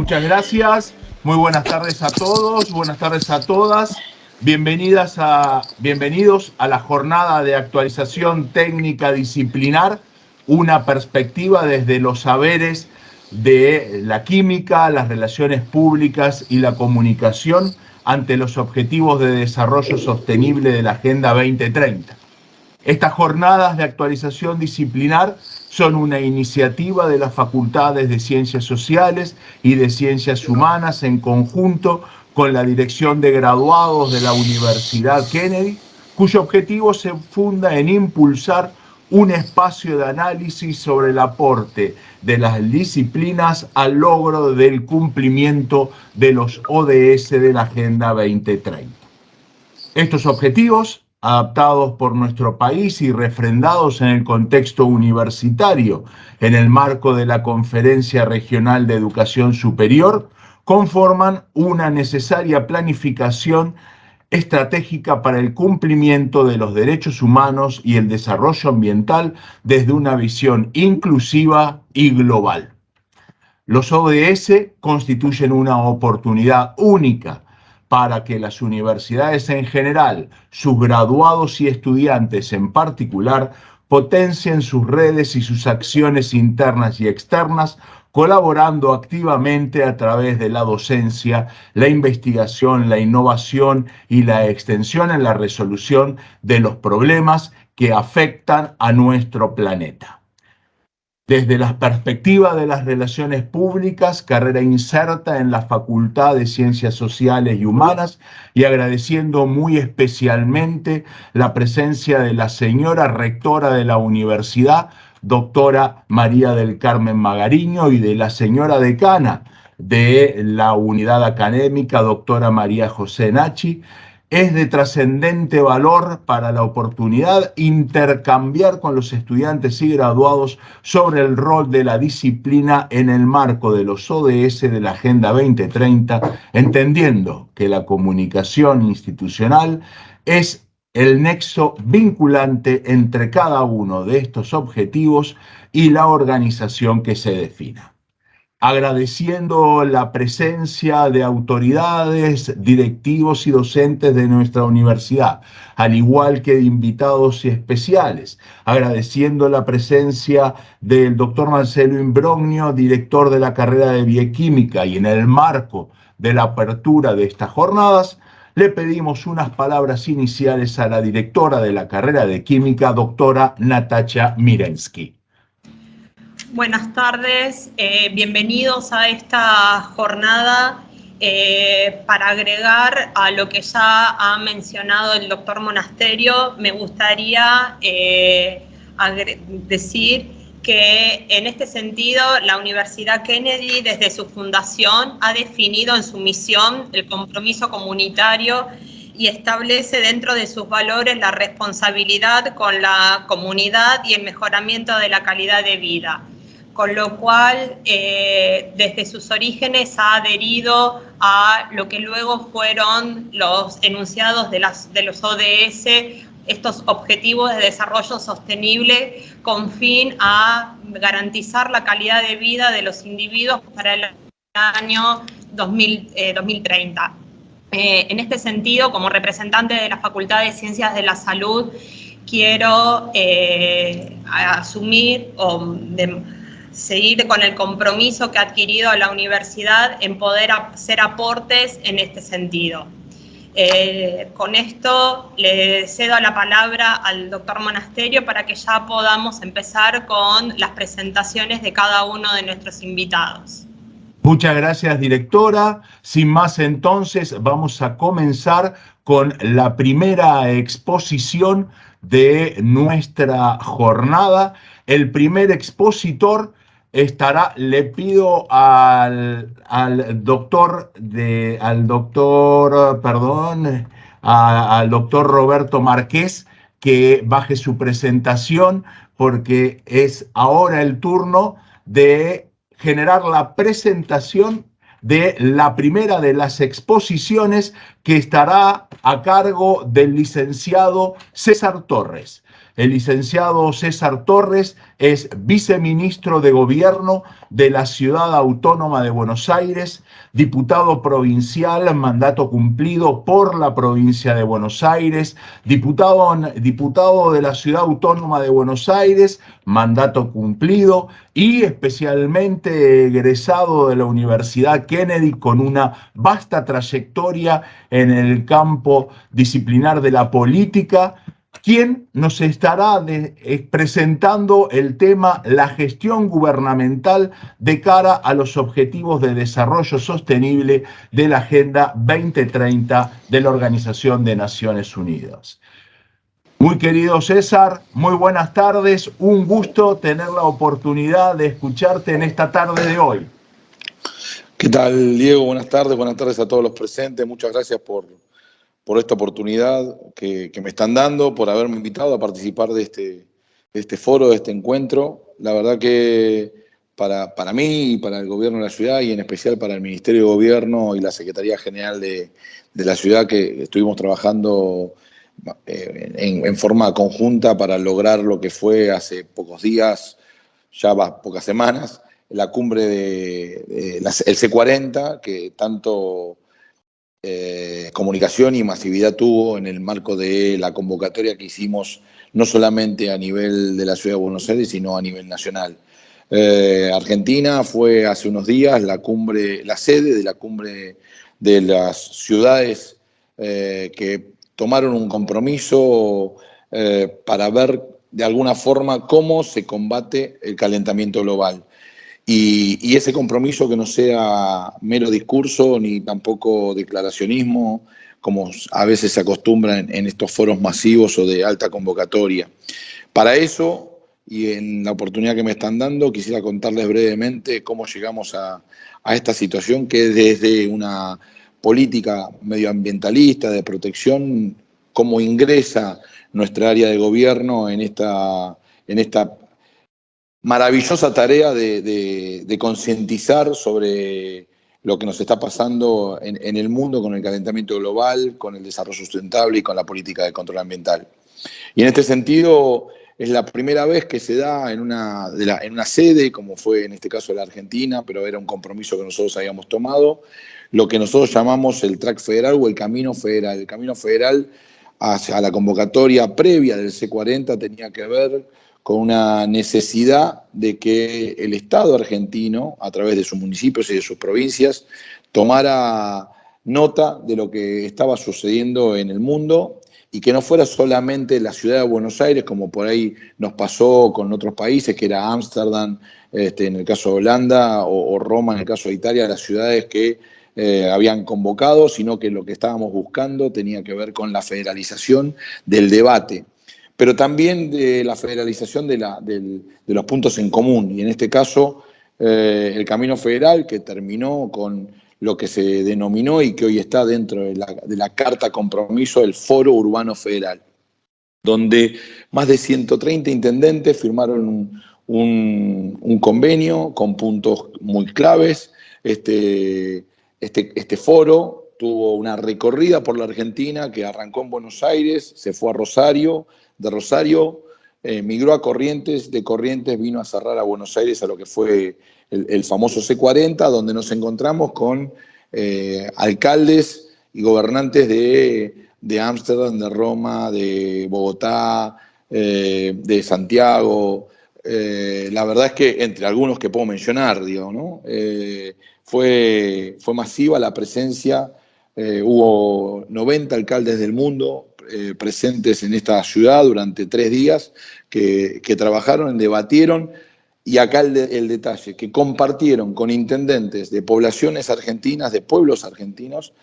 Muchas gracias. Muy buenas tardes a todos, buenas tardes a todas. Bienvenidos a la jornada de actualización técnica disciplinar, una perspectiva desde los saberes de la química, las relaciones públicas y la comunicación ante los objetivos de desarrollo sostenible de la Agenda 2030. Estas jornadas de actualización disciplinar son una iniciativa de las facultades de Ciencias Sociales y de Ciencias Humanas en conjunto con la Dirección de Graduados de la Universidad Kennedy, cuyo objetivo se funda en impulsar un espacio de análisis sobre el aporte de las disciplinas al logro del cumplimiento de los ODS de la Agenda 2030. Estos objetivos, adaptados por nuestro país y refrendados en el contexto universitario en el marco de la Conferencia Regional de Educación Superior, conforman una necesaria planificación estratégica para el cumplimiento de los derechos humanos y el desarrollo ambiental desde una visión inclusiva y global. Los ODS constituyen una oportunidad única para que las universidades en general, sus graduados y estudiantes en particular, potencien sus redes y sus acciones internas y externas, colaborando activamente a través de la docencia, la investigación, la innovación y la extensión en la resolución de los problemas que afectan a nuestro planeta. Desde la perspectiva de las relaciones públicas, carrera inserta en la Facultad de Ciencias Sociales y Humanas, y agradeciendo muy especialmente la presencia de la señora rectora de la universidad, doctora María del Carmen Magariño, y de la señora decana de la unidad académica, doctora María José Nachi. Es de trascendente valor para la oportunidad intercambiar con los estudiantes y graduados sobre el rol de la disciplina en el marco de los ODS de la Agenda 2030, entendiendo que la comunicación institucional es el nexo vinculante entre cada uno de estos objetivos y la organización que se defina. Agradeciendo la presencia de autoridades, directivos y docentes de nuestra universidad, al igual que de invitados especiales, agradeciendo la presencia del doctor Marcelo Imbrogno, director de la carrera de Bioquímica, y en el marco de la apertura de estas jornadas, le pedimos unas palabras iniciales a la directora de la carrera de Química, doctora Natacha Mirensky. Buenas tardes, bienvenidos a esta jornada. Para agregar a lo que ya ha mencionado el doctor Monasterio, me gustaría decir que en este sentido la Universidad Kennedy desde su fundación ha definido en su misión el compromiso comunitario y establece dentro de sus valores la responsabilidad con la comunidad y el mejoramiento de la calidad de vida. Con lo cual, desde sus orígenes ha adherido a lo que luego fueron los enunciados de los ODS, estos objetivos de desarrollo sostenible con fin a garantizar la calidad de vida de los individuos para el año 2030. En este sentido, como representante de la Facultad de Ciencias de la Salud, quiero asumir seguir con el compromiso que ha adquirido la universidad en poder hacer aportes en este sentido. Con esto le cedo la palabra al doctor Monasterio para que ya podamos empezar con las presentaciones de cada uno de nuestros invitados. Muchas gracias, directora. Sin más, entonces, vamos a comenzar con la primera exposición de nuestra jornada. El primer expositor estará, le pido al doctor Roberto Márquez que baje su presentación, porque es ahora el turno de generar la presentación de la primera de las exposiciones que estará a cargo del licenciado César Torres. El licenciado César Torres es viceministro de Gobierno de la Ciudad Autónoma de Buenos Aires, diputado provincial, mandato cumplido por la provincia de Buenos Aires, diputado de la Ciudad Autónoma de Buenos Aires, mandato cumplido, y especialmente egresado de la Universidad Kennedy con una vasta trayectoria en el campo disciplinar de la política, quien nos estará presentando el tema la gestión gubernamental de cara a los objetivos de desarrollo sostenible de la Agenda 2030 de la Organización de Naciones Unidas. Muy querido César, muy buenas tardes, un gusto tener la oportunidad de escucharte en esta tarde de hoy. ¿Qué tal, Diego? Buenas tardes a todos los presentes, muchas gracias por esta oportunidad que me están dando, por haberme invitado a participar de este foro, de este encuentro. La verdad que para mí y para el gobierno de la ciudad, y en especial para el Ministerio de Gobierno y la Secretaría General de la ciudad, que estuvimos trabajando en forma conjunta para lograr lo que fue hace pocos días, ya pocas semanas, la cumbre el C40, que tanto comunicación y masividad tuvo en el marco de la convocatoria que hicimos no solamente a nivel de la Ciudad de Buenos Aires, sino a nivel nacional. Argentina fue hace unos días la sede de la cumbre de las ciudades que tomaron un compromiso para ver de alguna forma cómo se combate el calentamiento global. Y ese compromiso que no sea mero discurso ni tampoco declaracionismo, como a veces se acostumbra en estos foros masivos o de alta convocatoria. Para eso, y en la oportunidad que me están dando, quisiera contarles brevemente cómo llegamos a esta situación, que desde una política medioambientalista de protección, cómo ingresa nuestra área de gobierno en esta maravillosa tarea de concientizar sobre lo que nos está pasando en el mundo con el calentamiento global, con el desarrollo sustentable y con la política de control ambiental. Y en este sentido es la primera vez que se da en una sede, como fue en este caso la Argentina, pero era un compromiso que nosotros habíamos tomado, lo que nosotros llamamos el track federal o el camino federal. El camino federal hacia la convocatoria previa del C40 tenía que ver con una necesidad de que el Estado argentino, a través de sus municipios y de sus provincias, tomara nota de lo que estaba sucediendo en el mundo y que no fuera solamente la ciudad de Buenos Aires, como por ahí nos pasó con otros países, que era Ámsterdam, en el caso de Holanda, o Roma en el caso de Italia, las ciudades que habían convocado, sino que lo que estábamos buscando tenía que ver con la federalización del debate, pero también de la federalización de los puntos en común. Y en este caso, el camino federal, que terminó con lo que se denominó y que hoy está dentro de la Carta Compromiso del Foro Urbano Federal, donde más de 130 intendentes firmaron un convenio con puntos muy claves. Este foro tuvo una recorrida por la Argentina que arrancó en Buenos Aires, se fue a Rosario, de Rosario migró a Corrientes, de Corrientes vino a cerrar a Buenos Aires, a lo que fue el famoso C40, donde nos encontramos con alcaldes y gobernantes de Ámsterdam, de Roma, de Bogotá, de Santiago. La verdad es que entre algunos que puedo mencionar, digo, ¿no? Fue masiva la presencia, hubo 90 alcaldes del mundo presentes en esta ciudad durante 3 días que trabajaron, debatieron, y acá el detalle, que compartieron con intendentes de poblaciones argentinas, de pueblos argentinos,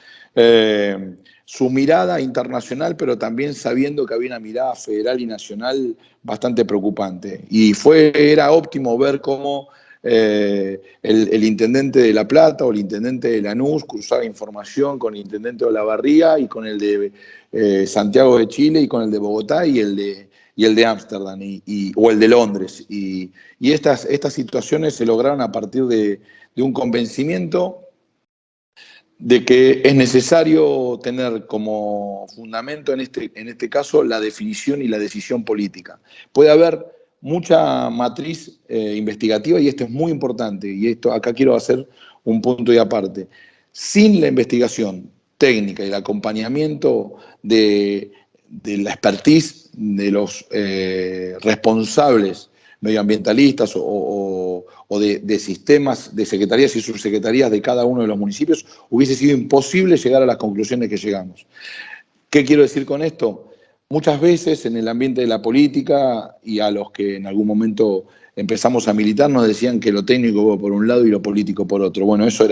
su mirada internacional, pero también sabiendo que había una mirada federal y nacional bastante preocupante. Y era óptimo ver cómo el intendente de La Plata o el intendente de Lanús cruzaba información con el intendente de Olavarría y con el de Santiago de Chile y con el de Bogotá y el de Ámsterdam o el de Londres. Y estas situaciones se lograron a partir de un convencimiento de que es necesario tener como fundamento en este caso la definición y la decisión política. Puede haber mucha matriz investigativa y esto es muy importante y esto acá quiero hacer un punto y aparte. Sin la investigación técnica y el acompañamiento de la expertise de los responsables medioambientalistas o de sistemas, de secretarías y subsecretarías de cada uno de los municipios, hubiese sido imposible llegar a las conclusiones que llegamos. ¿Qué quiero decir con esto? Muchas veces en el ambiente de la política y a los que en algún momento empezamos a militar nos decían que lo técnico va por un lado y lo político por otro. Bueno, eso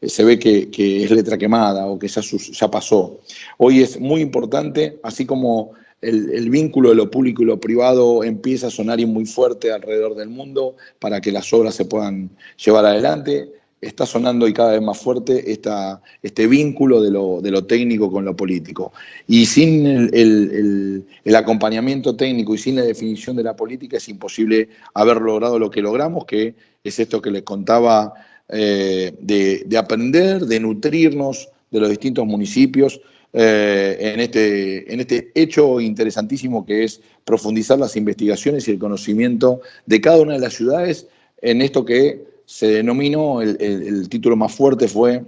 se ve que es letra quemada o que ya pasó. Hoy es muy importante, así como el vínculo de lo público y lo privado empieza a sonar muy fuerte alrededor del mundo para que las obras se puedan llevar adelante. Está sonando y cada vez más fuerte este vínculo de lo técnico con lo político. Y sin el acompañamiento técnico y sin la definición de la política es imposible haber logrado lo que logramos, que es esto que les contaba, de aprender, de nutrirnos de los distintos municipios, en este hecho interesantísimo que es profundizar las investigaciones y el conocimiento de cada una de las ciudades en esto que se denominó, el título más fuerte fue,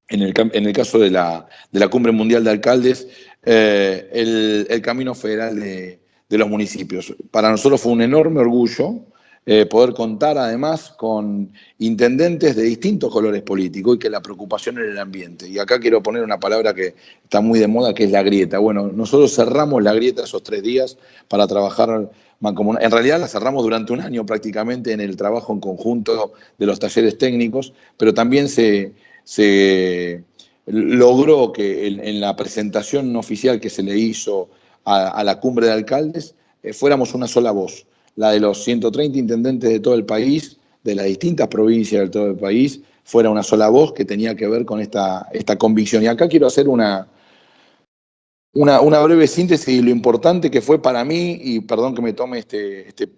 en el caso de la Cumbre Mundial de Alcaldes, el Camino Federal de los Municipios. Para nosotros fue un enorme orgullo poder contar además con intendentes de distintos colores políticos y que la preocupación era el ambiente. Y acá quiero poner una palabra que está muy de moda, que es la grieta. Bueno, nosotros cerramos la grieta esos 3 días para trabajar mancomunado. En realidad la cerramos durante un año prácticamente en el trabajo en conjunto de los talleres técnicos, pero también se logró que en la presentación oficial que se le hizo a la Cumbre de Alcaldes fuéramos una sola voz, la de los 130 intendentes de todo el país, de las distintas provincias de todo el país, fuera una sola voz que tenía que ver con esta convicción. Y acá quiero hacer una breve síntesis de lo importante que fue para mí, y perdón que me tome este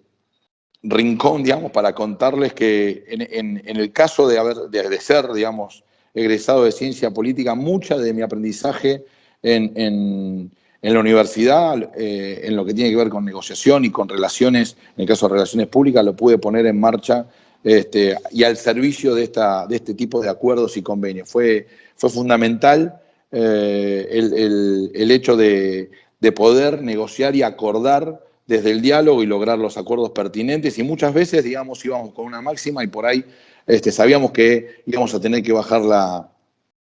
rincón, digamos, para contarles que en el caso de ser, digamos, egresado de ciencia política, mucha de mi aprendizaje en la universidad, en lo que tiene que ver con negociación y con relaciones, en el caso de relaciones públicas, lo pude poner en marcha y al servicio de este tipo de acuerdos y convenios. Fue fundamental el hecho de poder negociar y acordar desde el diálogo y lograr los acuerdos pertinentes, y muchas veces, digamos, íbamos con una máxima y por ahí sabíamos que íbamos a tener que bajar la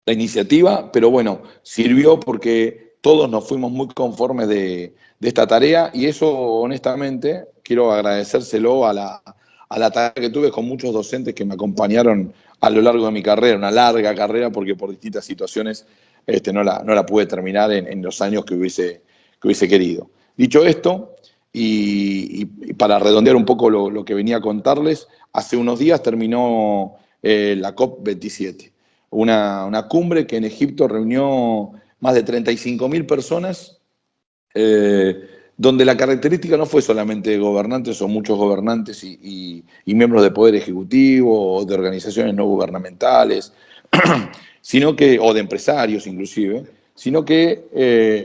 iniciativa, pero bueno, sirvió porque todos nos fuimos muy conformes de esta tarea, y eso honestamente quiero agradecérselo a la tarea que tuve con muchos docentes que me acompañaron a lo largo de mi carrera, una larga carrera, porque por distintas situaciones no la pude terminar en los años que hubiese querido. Dicho esto, y para redondear un poco lo que venía a contarles, hace unos días terminó la COP27, una cumbre que en Egipto reunió más de 35.000 personas, donde la característica no fue solamente de gobernantes o muchos gobernantes y miembros del Poder Ejecutivo o de organizaciones no gubernamentales, o de empresarios inclusive, sino que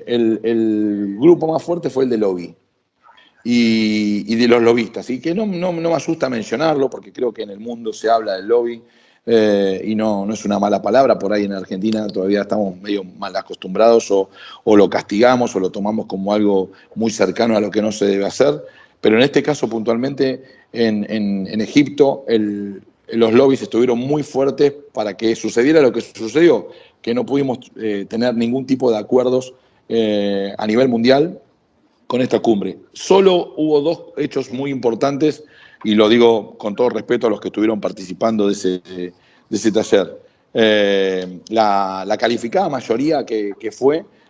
el grupo más fuerte fue el de lobby y de los lobistas, y que no me asusta mencionarlo porque creo que en el mundo se habla del lobby y no es una mala palabra. Por ahí en Argentina todavía estamos medio mal acostumbrados o lo castigamos o lo tomamos como algo muy cercano a lo que no se debe hacer, pero en este caso puntualmente en Egipto los lobbies estuvieron muy fuertes para que sucediera lo que sucedió, que no pudimos tener ningún tipo de acuerdos a nivel mundial con esta cumbre. Solo hubo 2 hechos muy importantes, y lo digo con todo respeto a los que estuvieron participando de ese taller. La calificada mayoría que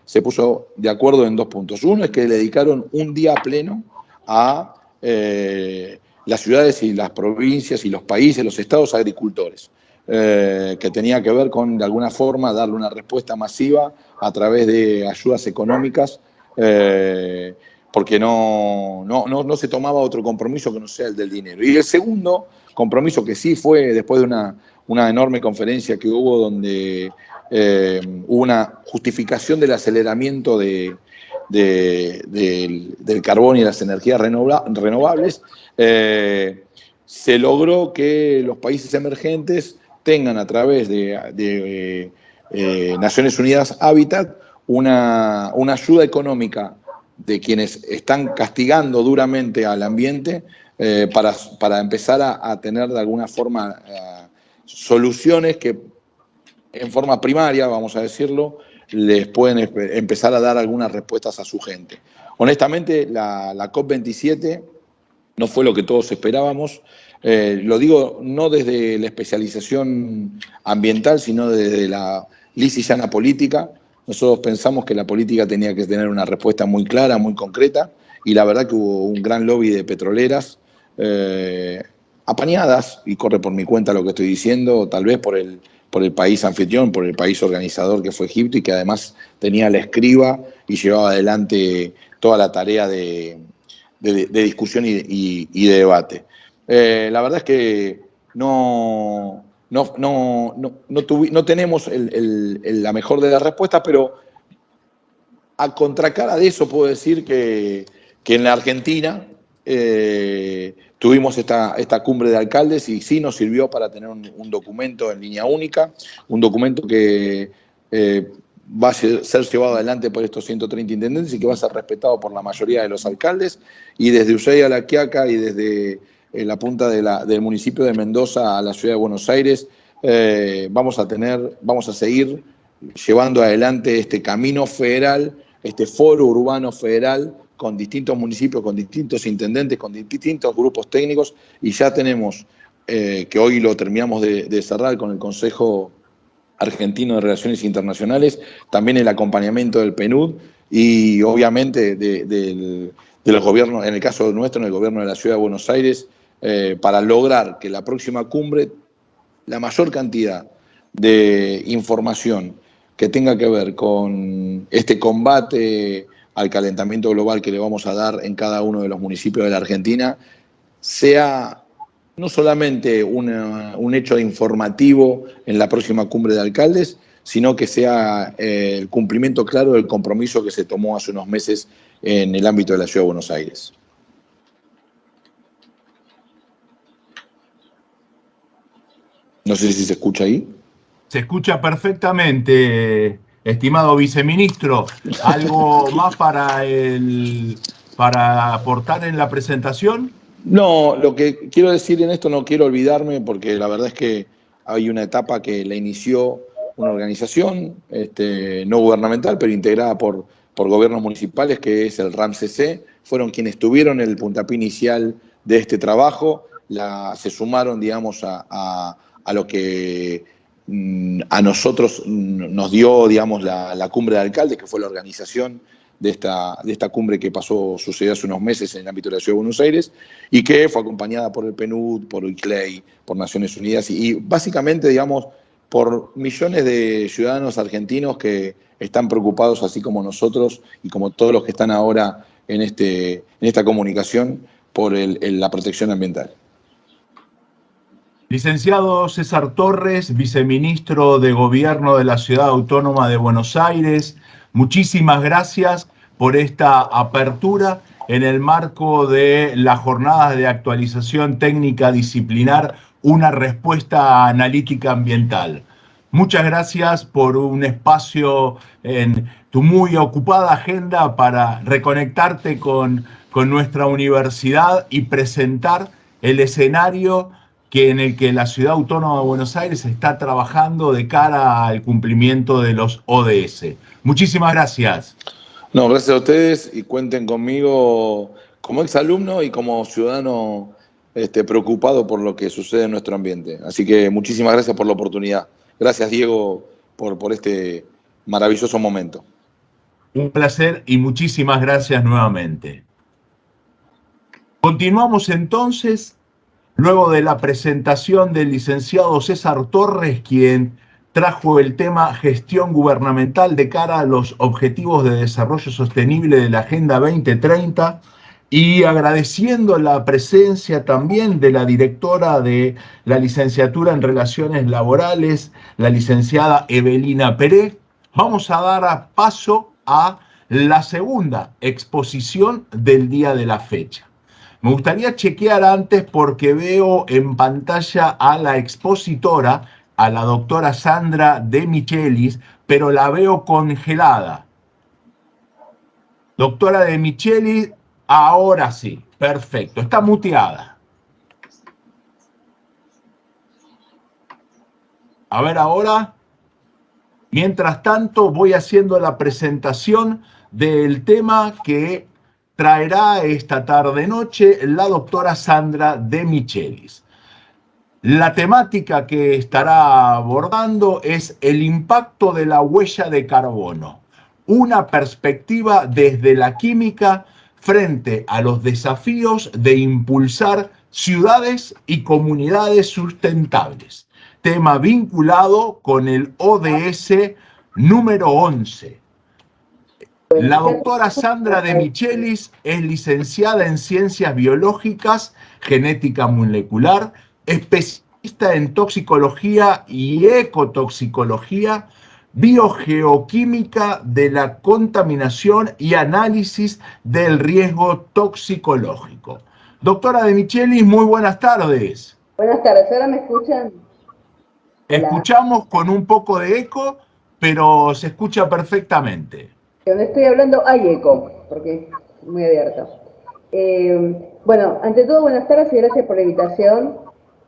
se puso de acuerdo en 2 puntos. Uno es que le dedicaron un día pleno a las ciudades y las provincias y los países, los estados agricultores, que tenía que ver con, de alguna forma, darle una respuesta masiva a través de ayudas económicas, porque no se tomaba otro compromiso que no sea el del dinero. Y el segundo compromiso, que sí fue después de una enorme conferencia que hubo donde hubo una justificación del aceleramiento del carbón y las energías renovables, se logró que los países emergentes tengan a través de Naciones Unidas Hábitat una ayuda económica de quienes están castigando duramente al ambiente para empezar a tener de alguna forma soluciones que en forma primaria, vamos a decirlo, les pueden empezar a dar algunas respuestas a su gente. Honestamente, la COP27 no fue lo que todos esperábamos. Lo digo no desde la especialización ambiental, sino desde la lisa y llana política. Nosotros pensamos que la política tenía que tener una respuesta muy clara, muy concreta, y la verdad que hubo un gran lobby de petroleras apañadas, y corre por mi cuenta lo que estoy diciendo, tal vez por el país anfitrión, por el país organizador que fue Egipto, y que además tenía la escriba y llevaba adelante toda la tarea de discusión y de debate. La verdad es que no tenemos la mejor de las respuestas, pero a contracara de eso puedo decir que en la Argentina tuvimos esta cumbre de alcaldes y sí nos sirvió para tener un documento en línea única, un documento que va a ser llevado adelante por estos 130 intendentes y que va a ser respetado por la mayoría de los alcaldes, y desde Ushuaia a La Quiaca y desde la punta del municipio de Mendoza a la ciudad de Buenos Aires, vamos a seguir llevando adelante este camino federal, este foro urbano federal, con distintos municipios, con distintos intendentes, con distintos grupos técnicos, y ya tenemos, que hoy lo terminamos de cerrar con el Consejo Argentino de Relaciones Internacionales, también el acompañamiento del PNUD y obviamente de los gobiernos, en el caso nuestro, en el gobierno de la Ciudad de Buenos Aires, para lograr que la próxima cumbre, la mayor cantidad de información que tenga que ver con este combate al calentamiento global que le vamos a dar en cada uno de los municipios de la Argentina, sea no solamente un hecho informativo en la próxima cumbre de alcaldes, sino que sea el cumplimiento claro del compromiso que se tomó hace unos meses en el ámbito de la Ciudad de Buenos Aires. No sé si se escucha ahí. Se escucha perfectamente, estimado viceministro. ¿Algo más para aportar en la presentación? No, lo que quiero decir en esto, no quiero olvidarme, porque la verdad es que hay una etapa que la inició una organización no gubernamental, pero integrada por gobiernos municipales, que es el RAMCC. Fueron quienes tuvieron el puntapié inicial de este trabajo, se sumaron, digamos, a lo que a nosotros nos dio, digamos, la cumbre de alcaldes, que fue la organización de esta cumbre que sucedió hace unos meses en el ámbito de la Ciudad de Buenos Aires, y que fue acompañada por el PNUD, por ICLEI, por Naciones Unidas, y básicamente, digamos, por millones de ciudadanos argentinos que están preocupados, así como nosotros y como todos los que están ahora en esta comunicación, por la protección ambiental. Licenciado César Torres, viceministro de Gobierno de la Ciudad Autónoma de Buenos Aires, muchísimas gracias por esta apertura en el marco de las jornadas de actualización técnica disciplinar, una respuesta analítica ambiental. Muchas gracias por un espacio en tu muy ocupada agenda para reconectarte con nuestra universidad y presentar el escenario en el que la Ciudad Autónoma de Buenos Aires está trabajando de cara al cumplimiento de los ODS. Muchísimas gracias. No, gracias a ustedes, y cuenten conmigo como exalumno y como ciudadano preocupado por lo que sucede en nuestro ambiente. Así que muchísimas gracias por la oportunidad. Gracias, Diego, por este maravilloso momento. Un placer y muchísimas gracias nuevamente. Continuamos entonces, luego de la presentación del licenciado César Torres, quien trajo el tema gestión gubernamental de cara a los objetivos de desarrollo sostenible de la Agenda 2030, y agradeciendo la presencia también de la directora de la licenciatura en Relaciones Laborales, la licenciada Evelina Peré, vamos a dar paso a la segunda exposición del día de la fecha. Me gustaría chequear antes porque veo en pantalla a la expositora, a la doctora Sandra De Michelis, pero la veo congelada. Doctora De Michelis, ahora sí, perfecto, está muteada. A ver ahora. Mientras tanto, voy haciendo la presentación del tema que traerá esta tarde-noche la doctora Sandra De Michelis. La temática que estará abordando es el impacto de la huella de carbono, una perspectiva desde la química frente a los desafíos de impulsar ciudades y comunidades sustentables, tema vinculado con el ODS número 11. La doctora Sandra De Michelis es licenciada en Ciencias Biológicas, Genética Molecular, especialista en toxicología y ecotoxicología, biogeoquímica de la contaminación y análisis del riesgo toxicológico. Doctora De Michelis, muy buenas tardes. Buenas tardes, ¿ahora me escuchan? Hola. Escuchamos con un poco de eco, pero se escucha perfectamente. Donde estoy hablando hay eco, porque es muy abierto. Bueno, ante todo, buenas tardes y gracias por la invitación.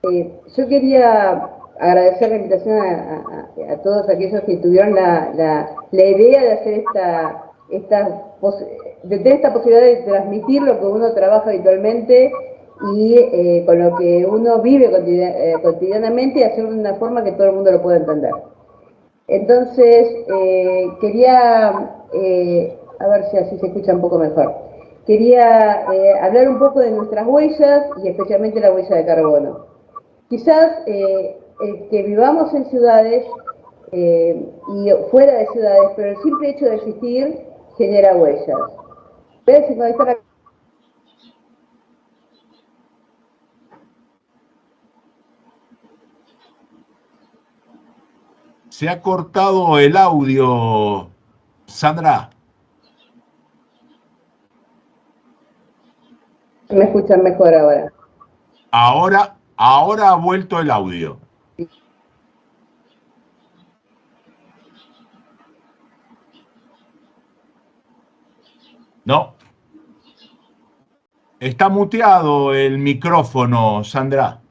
Yo quería agradecer la invitación a todos aquellos que tuvieron la idea de hacer de tener esta posibilidad de transmitir lo que uno trabaja habitualmente y con lo que uno vive cotidianamente y hacerlo de una forma que todo el mundo lo pueda entender. Entonces, quería, a ver si así se escucha un poco mejor, quería hablar un poco de nuestras huellas y especialmente la huella de carbono. Quizás el que vivamos en ciudades y fuera de ciudades, pero el simple hecho de existir genera huellas. ¿Ves? Si ahí está la... Se ha cortado el audio, Sandra. ¿Me escuchan mejor ahora? Ahora ha vuelto el audio. No. Está muteado el micrófono, Sandra.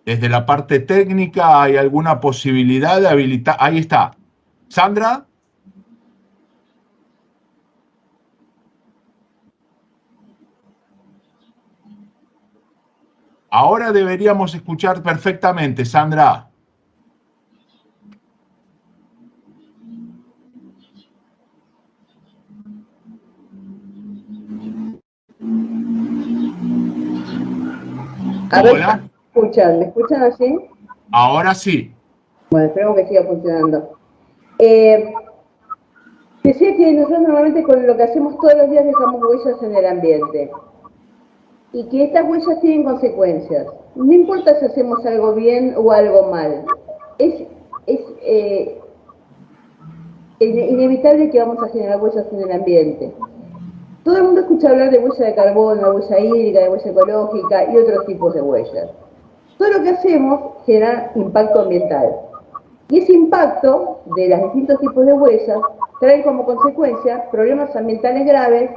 Desde la parte técnica, ¿hay alguna posibilidad de habilitar? Ahí está. ¿Sandra? Ahora deberíamos escuchar perfectamente, Sandra. A ver, ¿me escuchan así? Ahora sí. Bueno, esperemos que siga funcionando. Decía que nosotros normalmente con lo que hacemos todos los días dejamos huellas en el ambiente y que estas huellas tienen consecuencias. No importa si hacemos algo bien o algo mal. Es inevitable que vamos a generar huellas en el ambiente. Todo el mundo escucha hablar de huella de carbono, huella hídrica, de huella ecológica y otros tipos de huellas. Todo lo que hacemos genera impacto ambiental. Y ese impacto de los distintos tipos de huellas trae como consecuencia problemas ambientales graves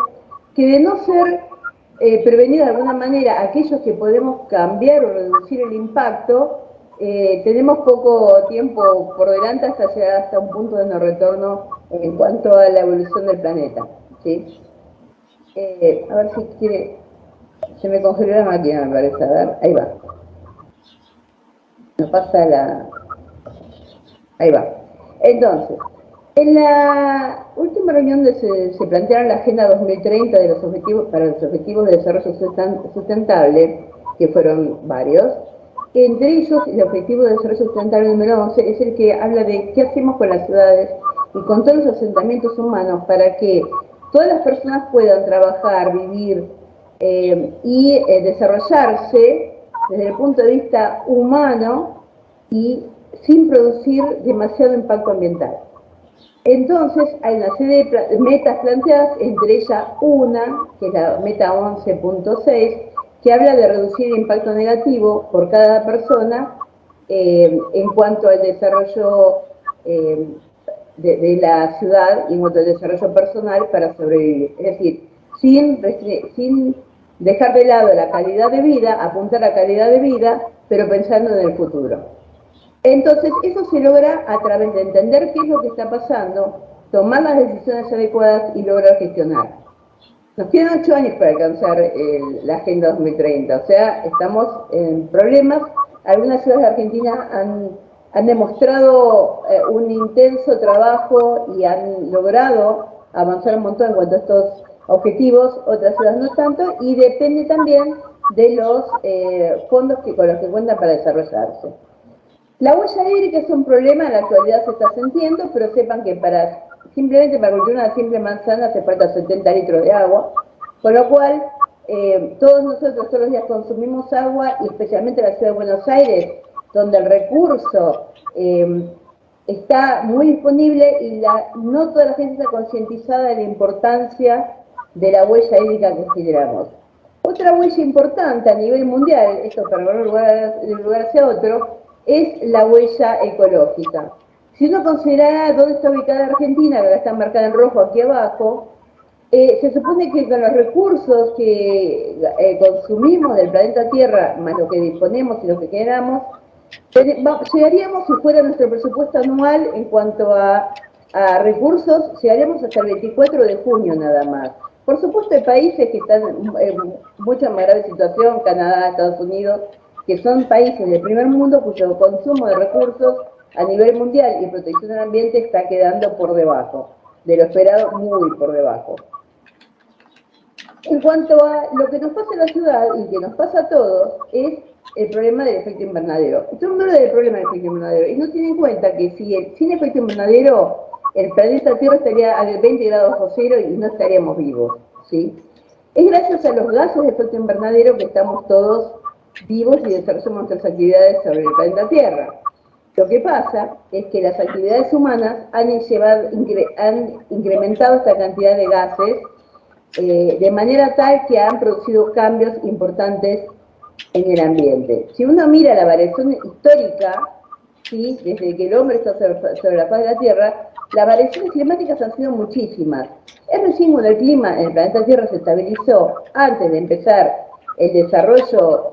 que, de no ser prevenidos de alguna manera aquellos que podemos cambiar o reducir el impacto, tenemos poco tiempo por delante hasta llegar hasta un punto de no retorno en cuanto a la evolución del planeta, ¿sí? A ver si quiere... Se me congeló la máquina, me parece. A ver, ahí va. No pasa la... Ahí va. Entonces, En la última reunión donde se plantearon la Agenda 2030 de los objetivos, para los Objetivos de Desarrollo Sustentable, que fueron varios, entre ellos el Objetivo de Desarrollo Sustentable número 11 es el que habla de qué hacemos con las ciudades y con todos los asentamientos humanos para que todas las personas puedan trabajar, vivir y desarrollarse desde el punto de vista humano y sin producir demasiado impacto ambiental. Entonces hay una serie de metas planteadas, entre ellas una, que es la meta 11.6, que habla de reducir el impacto negativo por cada persona en cuanto al desarrollo de la ciudad y en cuanto al desarrollo personal para sobrevivir. Es decir, sin dejar de lado la calidad de vida, apuntar a la calidad de vida, pero pensando en el futuro. Entonces, eso se logra a través de entender qué es lo que está pasando, tomar las decisiones adecuadas y lograr gestionar. Nos quedan 8 años para alcanzar la Agenda 2030, o sea, estamos en problemas. Algunas ciudades de Argentina han demostrado un intenso trabajo y han logrado avanzar un montón en cuanto a estos objetivos, otras ciudades no tanto, y depende también de los fondos con los que cuentan para desarrollarse. La huella hídrica es un problema, en la actualidad se está sintiendo, pero sepan que simplemente para cultivar una simple manzana hace falta 70 litros de agua, con lo cual todos nosotros todos los días consumimos agua, y especialmente en la ciudad de Buenos Aires, donde el recurso está muy disponible y no toda la gente está concientizada de la importancia de la huella hídrica que generamos. Otra huella importante a nivel mundial, esto para volver de un lugar hacia otro, es la huella ecológica. Si uno considera dónde está ubicada Argentina, que está marcada en rojo aquí abajo, se supone que con los recursos que consumimos del planeta Tierra, más lo que disponemos y lo que generamos, llegaríamos, si fuera nuestro presupuesto anual en cuanto a recursos, llegaríamos hasta el 24 de junio nada más. Por supuesto hay países que están en mucha más grave situación, Canadá, Estados Unidos, que son países del primer mundo cuyo consumo de recursos a nivel mundial y protección del ambiente está quedando por debajo, de lo esperado muy por debajo. En cuanto a lo que nos pasa en la ciudad y que nos pasa a todos, es el problema del efecto invernadero. Todo el mundo habla del problema del efecto invernadero y no tiene en cuenta que sin efecto invernadero el planeta Tierra estaría a 20 grados bajo cero y no estaríamos vivos, ¿sí? Es gracias a los gases de efecto invernadero que estamos todos vivos y desarrollamos nuestras actividades sobre el planeta Tierra. Lo que pasa es que las actividades humanas han incrementado esta cantidad de gases de manera tal que han producido cambios importantes en el ambiente. Si uno mira la variación histórica, ¿sí?, desde que el hombre está sobre la faz de la Tierra, las variaciones climáticas han sido muchísimas. Es recién cuando el clima en el planeta Tierra se estabilizó, antes de empezar el desarrollo,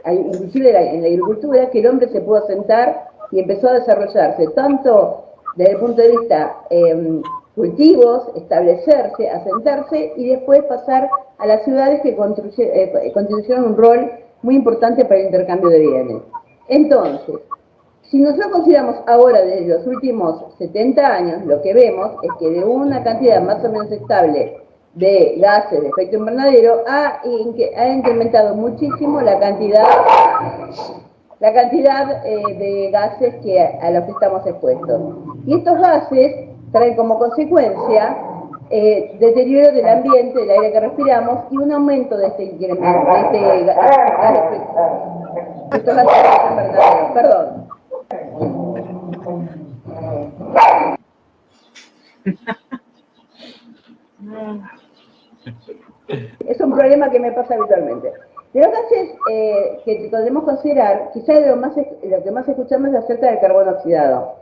inclusive en la agricultura, que el hombre se pudo asentar y empezó a desarrollarse, tanto desde el punto de vista cultivos, establecerse, asentarse y después pasar a las ciudades que constituyeron un rol muy importante para el intercambio de bienes. Entonces, si nosotros consideramos ahora desde los últimos 70 años, lo que vemos es que de una cantidad más o menos estable de gases de efecto invernadero ha incrementado muchísimo la cantidad de gases a los que estamos expuestos. Y estos gases traen como consecuencia deterioro del ambiente, del aire que respiramos y un aumento de este incremento, de estos gases de efecto invernadero. Perdón. Es un problema que me pasa habitualmente. De los gases que podemos considerar, quizás lo que más escuchamos es acerca del carbono oxidado.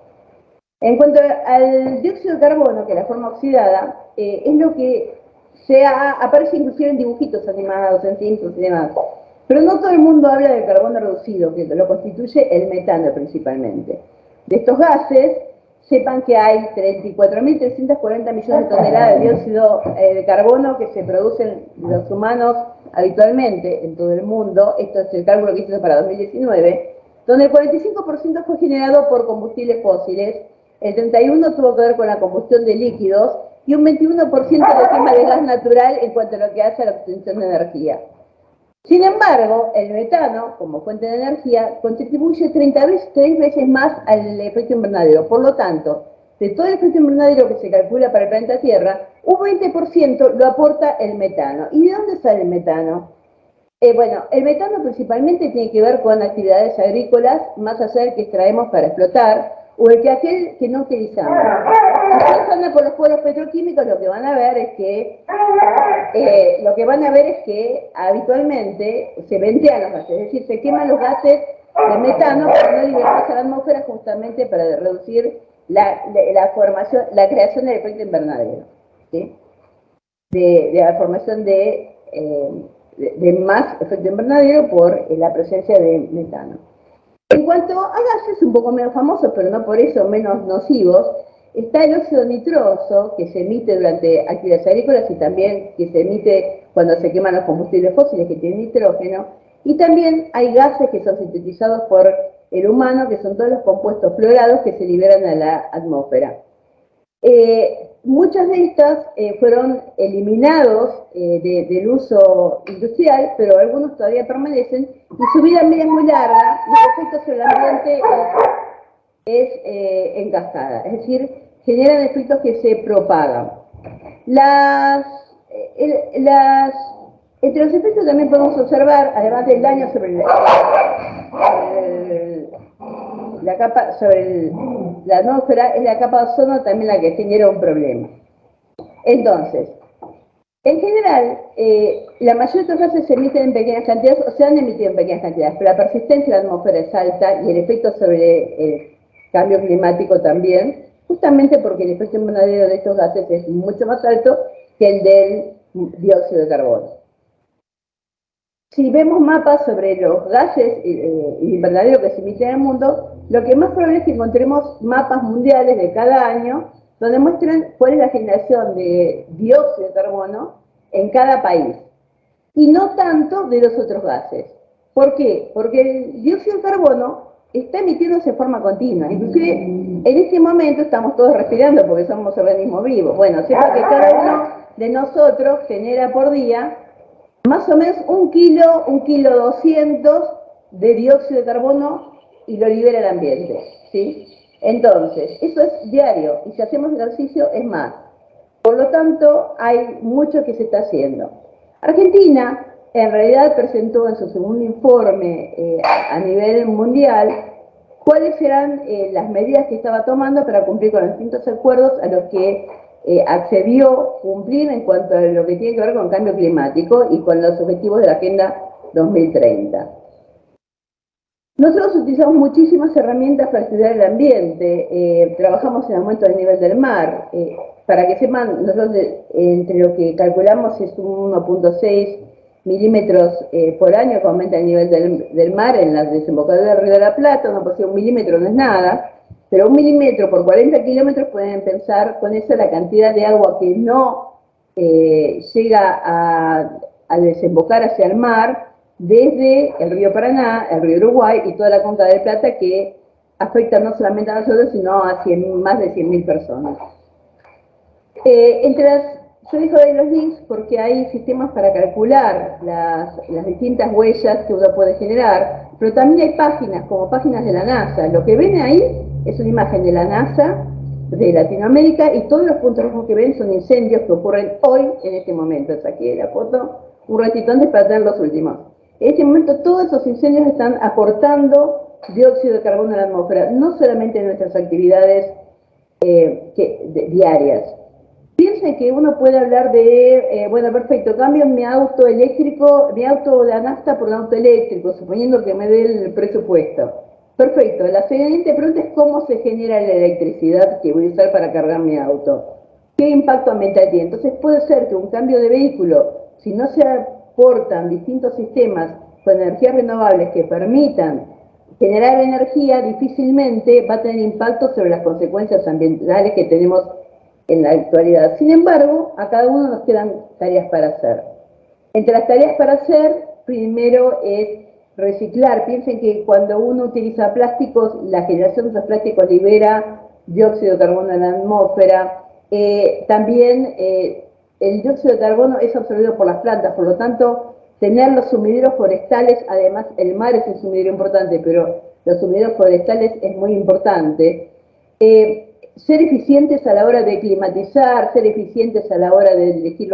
En cuanto al dióxido de carbono, que es la forma oxidada, es lo que aparece inclusive en dibujitos animados, en Simpsons y demás. Pero no todo el mundo habla del carbono reducido, que lo constituye el metano principalmente. De estos gases, sepan que hay 34.340 millones de toneladas de dióxido de carbono que se producen los humanos habitualmente en todo el mundo. Esto es el cálculo que hice para 2019, donde el 45% fue generado por combustibles fósiles, el 31% tuvo que ver con la combustión de líquidos y un 21% de quema de gas natural en cuanto a lo que hace a la obtención de energía. Sin embargo, el metano, como fuente de energía, contribuye 33 veces más al efecto invernadero. Por lo tanto, de todo el efecto invernadero que se calcula para el planeta Tierra, un 20% lo aporta el metano. ¿Y de dónde sale el metano? Bueno, el metano principalmente tiene que ver con actividades agrícolas, más allá del que extraemos para explotar, o el que aquel que no utilizamos. Si ustedes andan por los polos petroquímicos, lo que van a ver es que habitualmente se ventean los gases, es decir, se queman los gases de metano para no liberarse a la atmósfera, justamente para reducir la creación del efecto invernadero, ¿sí? de la formación de más efecto invernadero por la presencia de metano. En cuanto a gases un poco menos famosos, pero no por eso menos nocivos, está el óxido nitroso, que se emite durante actividades agrícolas y también que se emite cuando se queman los combustibles fósiles que tienen nitrógeno, y también hay gases que son sintetizados por el humano, que son todos los compuestos fluorados que se liberan a la atmósfera. Muchas de estas fueron eliminados del uso industrial, pero algunos todavía permanecen y su vida media es muy larga y el efecto sobre el ambiente es en cascada, es decir, generan efectos que se propagan. Entre los efectos también podemos observar, además del daño sobre la atmósfera, es la capa de ozono también la que genera un problema. Entonces, en general, la mayoría de estos gases se emiten en pequeñas cantidades o se han emitido en pequeñas cantidades, pero la persistencia de la atmósfera es alta y el efecto sobre el cambio climático también, justamente porque el efecto invernadero de estos gases es mucho más alto que el del dióxido de carbono. Si vemos mapas sobre los gases invernaderos que se emiten en el mundo, lo que más probable es que encontremos mapas mundiales de cada año donde muestran cuál es la generación de dióxido de carbono en cada país, y no tanto de los otros gases. ¿Por qué? Porque el dióxido de carbono está emitiéndose de forma continua. Inclusive, en este momento estamos todos respirando porque somos organismos vivos. Bueno, sepa que cada uno de nosotros genera por día más o menos un kilo 200 de dióxido de carbono y lo libera el ambiente, ¿sí? Entonces, eso es diario, y si hacemos ejercicio es más. Por lo tanto, hay mucho que se está haciendo. Argentina, en realidad, presentó en su segundo informe a nivel mundial cuáles eran las medidas que estaba tomando para cumplir con los distintos acuerdos a los que accedió cumplir en cuanto a lo que tiene que ver con cambio climático y con los objetivos de la Agenda 2030. Nosotros utilizamos muchísimas herramientas para estudiar el ambiente, trabajamos en aumento del nivel del mar. Para que sepan, nosotros entre lo que calculamos es un 1.6 milímetros por año que aumenta el nivel del mar en la desembocadura del Río de la Plata. Un milímetro no es nada, pero 1 milímetro por 40 kilómetros pueden pensar con eso la cantidad de agua que no llega a desembocar hacia el mar desde el río Paraná, el río Uruguay y toda la cuenca del Plata, que afecta no solamente a nosotros, sino a más de 100.000 personas. Yo digo de los links porque hay sistemas para calcular las distintas huellas que uno puede generar, pero también hay páginas, como páginas de la NASA. Lo que ven ahí es una imagen de la NASA, de Latinoamérica, y todos los puntos rojos que ven son incendios que ocurren hoy, en este momento. Saqué la foto un ratito antes para tener los últimos. En este momento todos esos incendios están aportando dióxido de carbono a la atmósfera, no solamente en nuestras actividades diarias. Piensen que uno puede hablar de, bueno, perfecto, cambio mi auto eléctrico, mi auto de nafta por un auto eléctrico, suponiendo que me dé el presupuesto. Perfecto, la siguiente pregunta es cómo se genera la electricidad que voy a usar para cargar mi auto. ¿Qué impacto ambiental tiene? Entonces puede ser que un cambio de vehículo, si no se aportan distintos sistemas con energías renovables que permitan generar energía, difícilmente va a tener impacto sobre las consecuencias ambientales que tenemos en la actualidad. Sin embargo, a cada uno nos quedan tareas para hacer. Entre las tareas para hacer, primero es reciclar. Piensen que cuando uno utiliza plásticos, la generación de esos plásticos libera dióxido de carbono en la atmósfera. También el dióxido de carbono es absorbido por las plantas, por lo tanto, tener los sumideros forestales, además el mar es un sumidero importante, pero los sumideros forestales es muy importante. Ser eficientes a la hora de climatizar, ser eficientes a la hora de elegir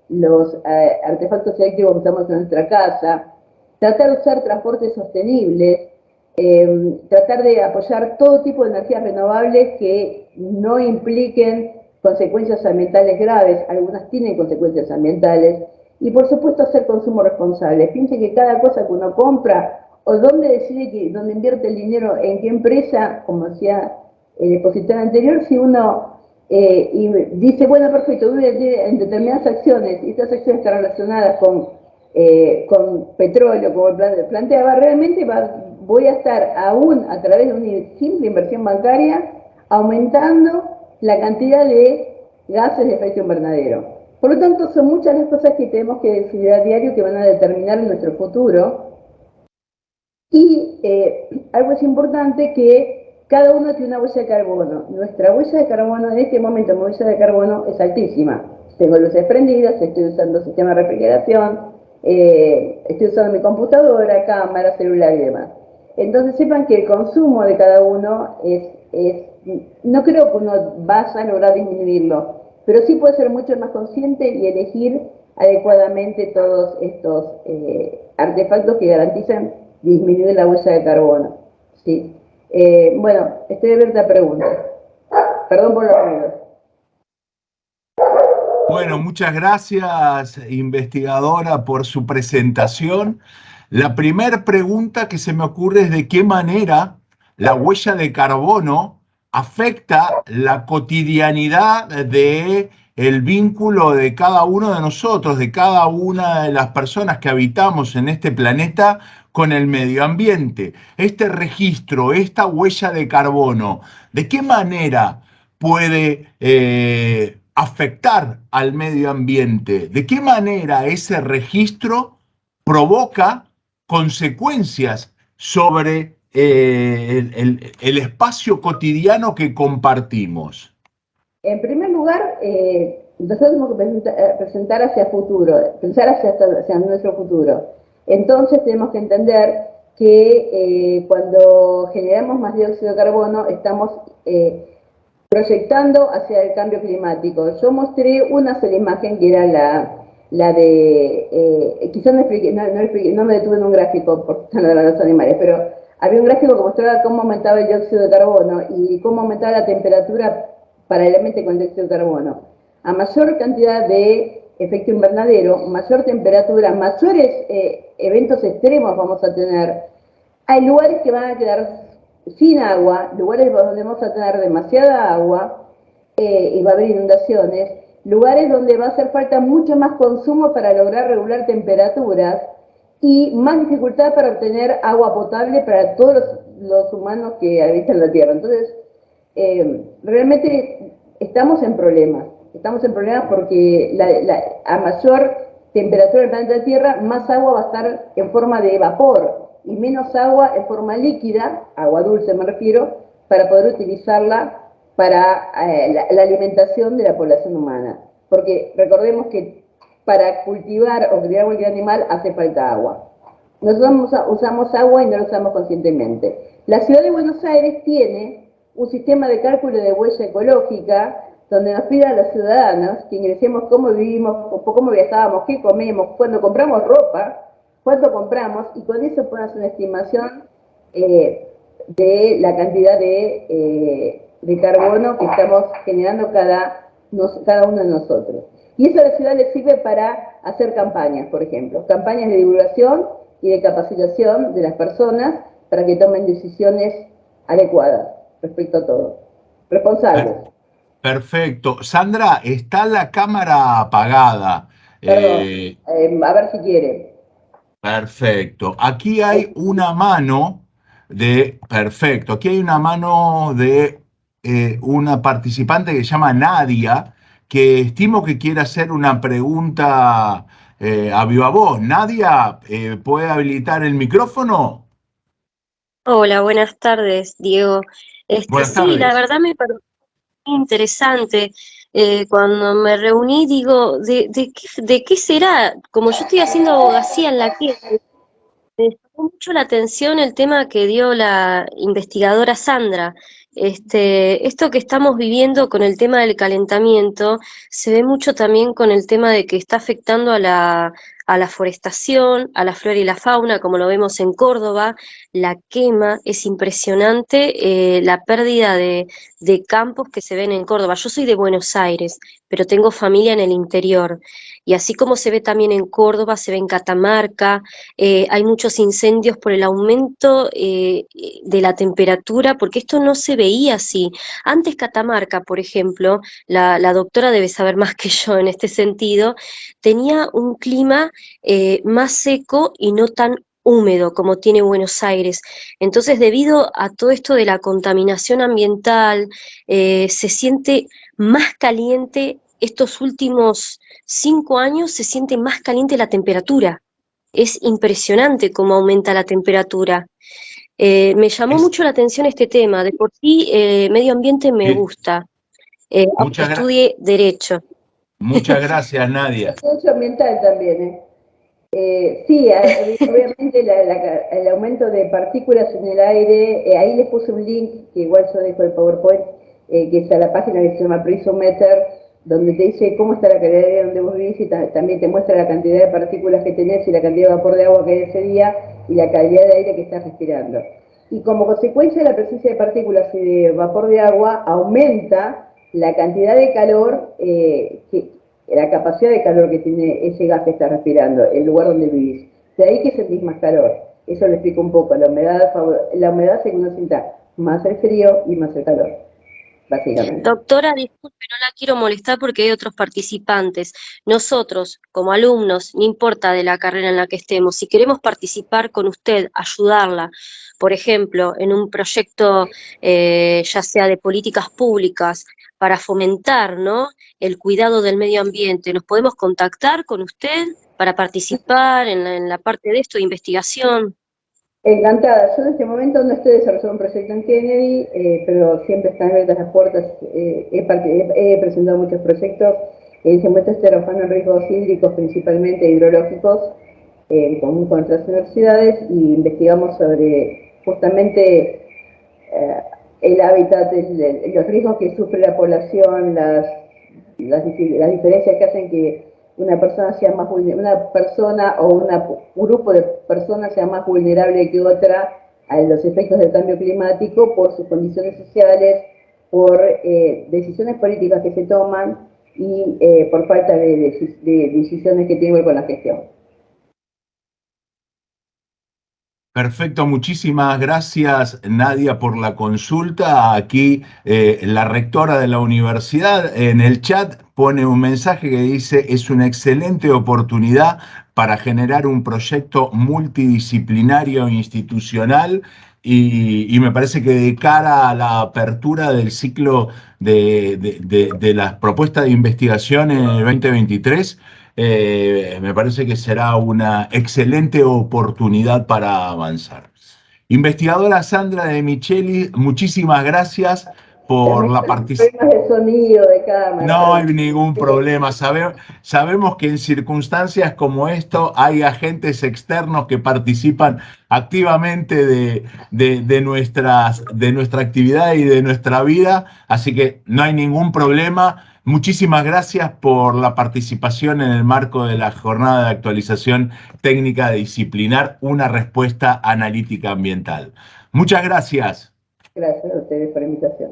los artefactos eléctricos que usamos en nuestra casa, tratar de usar transportes sostenibles, tratar de apoyar todo tipo de energías renovables que no impliquen consecuencias ambientales graves, algunas tienen consecuencias ambientales, y por supuesto hacer consumo responsable. Piense que cada cosa que uno compra o dónde decide dónde invierte el dinero, en qué empresa, como decía el expositor anterior, si uno y dice, bueno, perfecto, voy a invertir en determinadas acciones y estas acciones están relacionadas con petróleo, como planteaba, realmente voy a estar aún a través de una simple inversión bancaria aumentando la cantidad de gases de efecto invernadero. Por lo tanto, son muchas las cosas que tenemos que decidir a diario que van a determinar nuestro futuro. Y algo es importante, que cada uno tiene una huella de carbono. Nuestra huella de carbono, en este momento, mi huella de carbono es altísima. Tengo luces prendidas, estoy usando sistema de refrigeración, estoy usando mi computadora, cámara, celular y demás. Entonces sepan que el consumo de cada uno no creo que uno vaya a lograr disminuirlo, pero sí puede ser mucho más consciente y elegir adecuadamente todos estos artefactos que garantizan disminuir la huella de carbono. ¿Sí? Bueno, estoy abierta a preguntas. Perdón por los ruidos. Bueno, muchas gracias, investigadora, por su presentación. La primera pregunta que se me ocurre es de qué manera la huella de carbono afecta la cotidianidad de el vínculo de cada uno de nosotros, de cada una de las personas que habitamos en este planeta con el medio ambiente. Este registro, esta huella de carbono, ¿de qué manera puede afectar al medio ambiente? ¿De qué manera ese registro provoca consecuencias sobre el espacio cotidiano que compartimos? En primer lugar, nosotros tenemos que presentar hacia el futuro, pensar hacia nuestro futuro. Entonces tenemos que entender que cuando generamos más dióxido de carbono estamos proyectando hacia el cambio climático. Yo mostré una sola imagen que era la de, quizás no me detuve en un gráfico por no de los animales, pero había un gráfico que mostraba cómo aumentaba el dióxido de carbono y cómo aumentaba la temperatura paralelamente con el dióxido de carbono. A mayor cantidad de efecto invernadero, mayor temperatura, mayores eventos extremos vamos a tener. Hay lugares que van a quedar sin agua, lugares donde vamos a tener demasiada agua y va a haber inundaciones, lugares donde va a hacer falta mucho más consumo para lograr regular temperaturas y más dificultad para obtener agua potable para todos los humanos que habitan la Tierra. Entonces, realmente estamos en problemas porque a mayor temperatura del planeta Tierra, más agua va a estar en forma de vapor y menos agua en forma líquida, agua dulce me refiero, para poder utilizarla para la alimentación de la población humana. Porque recordemos que para cultivar o criar cualquier animal hace falta agua. Nosotros usamos agua y no lo usamos conscientemente. La ciudad de Buenos Aires tiene un sistema de cálculo de huella ecológica donde nos pide a los ciudadanos que ingresemos cómo vivimos, cómo viajamos, qué comemos, cuando compramos ropa, cuánto compramos, y con eso pueden hacer una estimación de la cantidad de carbono que estamos generando cada uno de nosotros. Y eso a la ciudad les sirve para hacer campañas, por ejemplo, campañas de divulgación y de capacitación de las personas para que tomen decisiones adecuadas respecto a todo. Responsables. Perfecto. Sandra, está la cámara apagada. Perdón, a ver si quiere. Perfecto. Aquí hay una mano perfecto, aquí hay una mano de una participante que se llama Nadia, que estimo que quiere hacer una pregunta a viva voz. Nadia, ¿puede habilitar el micrófono? Hola, buenas tardes, Diego. Buenas Sí, la tardes. verdad me pareció interesante. Cuando me reuní, digo, ¿de qué será? Como yo estoy haciendo abogacía en la que me llamó mucho la atención el tema que dio la investigadora Sandra. Esto que estamos viviendo con el tema del calentamiento se ve mucho también con el tema de que está afectando a la forestación, a la flora y la fauna, como lo vemos en Córdoba. La quema es impresionante, la pérdida de campos que se ven en Córdoba. Yo soy de Buenos Aires, pero tengo familia en el interior. Y así como se ve también en Córdoba, se ve en Catamarca. Hay muchos incendios por el aumento de la temperatura, porque esto no se veía así. Antes Catamarca, por ejemplo, la doctora debe saber más que yo en este sentido, tenía un clima más seco y no tan húmedo como tiene Buenos Aires. Entonces, debido a todo esto de la contaminación ambiental, se siente más caliente estos últimos 5 años, se siente más caliente la temperatura. Es impresionante cómo aumenta la temperatura. Me llamó Es, mucho la atención este tema. De por sí, medio ambiente me eh, gusta, aunque muchas, estudie Derecho. muchas gracias, Nadia. Derecho ambiental también, ¿eh? Sí, obviamente el aumento de partículas en el aire, ahí les puse un link, que igual yo dejo el PowerPoint, que es a la página que se llama Prismometer, donde te dice cómo está la calidad de aire donde vos vivís y también te muestra la cantidad de partículas que tenés y la cantidad de vapor de agua que hay ese día y la calidad de aire que estás respirando. Y como consecuencia de la presencia de partículas y de vapor de agua, aumenta la cantidad de calor la capacidad de calor que tiene ese gas que estás respirando, el lugar donde vivís. De ahí que sentís más calor. Eso lo explico un poco. La humedad hace que uno sienta más el frío y más el calor, básicamente. Doctora, disculpe, no la quiero molestar porque hay otros participantes. Nosotros, como alumnos, no importa de la carrera en la que estemos, si queremos participar con usted, ayudarla, por ejemplo, en un proyecto ya sea de políticas públicas para fomentar, ¿no?, el cuidado del medio ambiente, ¿nos podemos contactar con usted para participar en la parte de esto de investigación? Encantada. Yo en este momento no estoy desarrollando un proyecto en Kennedy, pero siempre están abiertas las puertas. He presentado muchos proyectos. En este momento estoy trabajando en riesgos hídricos, principalmente hidrológicos, en común con otras universidades, y investigamos sobre justamente el hábitat, los riesgos que sufre la población, las diferencias que hacen que una persona sea más una persona o un grupo de personas sea más vulnerable que otra a los efectos del cambio climático por sus condiciones sociales, por decisiones políticas que se toman y por falta de decisiones que tienen que ver con la gestión. Perfecto, muchísimas gracias, Nadia, por la consulta. Aquí la rectora de la universidad en el chat pone un mensaje que dice: es una excelente oportunidad para generar un proyecto multidisciplinario e institucional, y me parece que de cara a la apertura del ciclo de las propuestas de investigación en el 2023, me parece que será una excelente oportunidad para avanzar. Investigadora Sandra De Micheli, muchísimas gracias por la participación. Problemas de sonido, de cámara, No hay perdón. ningún problema. Sabemos que en circunstancias como esto hay agentes externos que participan activamente de nuestra actividad y de nuestra vida, así que no hay ningún problema. Muchísimas gracias por la participación en el marco de la jornada de actualización técnica disciplinar, una respuesta analítica ambiental. Muchas gracias. Gracias a ustedes por la invitación.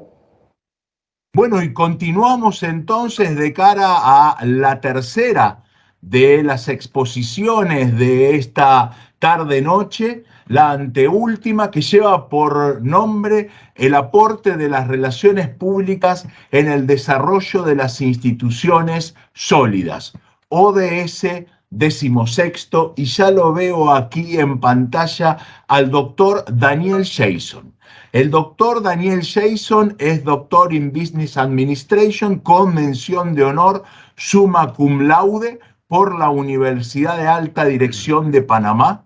Bueno, y continuamos entonces de cara a la tercera de las exposiciones de esta tarde-noche, la anteúltima, que lleva por nombre El aporte de las relaciones públicas en el desarrollo de las instituciones sólidas, ODS 16, y ya lo veo aquí en pantalla al doctor Daniel Jason. El doctor Daniel Jason es doctor in Business Administration con mención de honor summa cum laude por la Universidad de Alta Dirección de Panamá.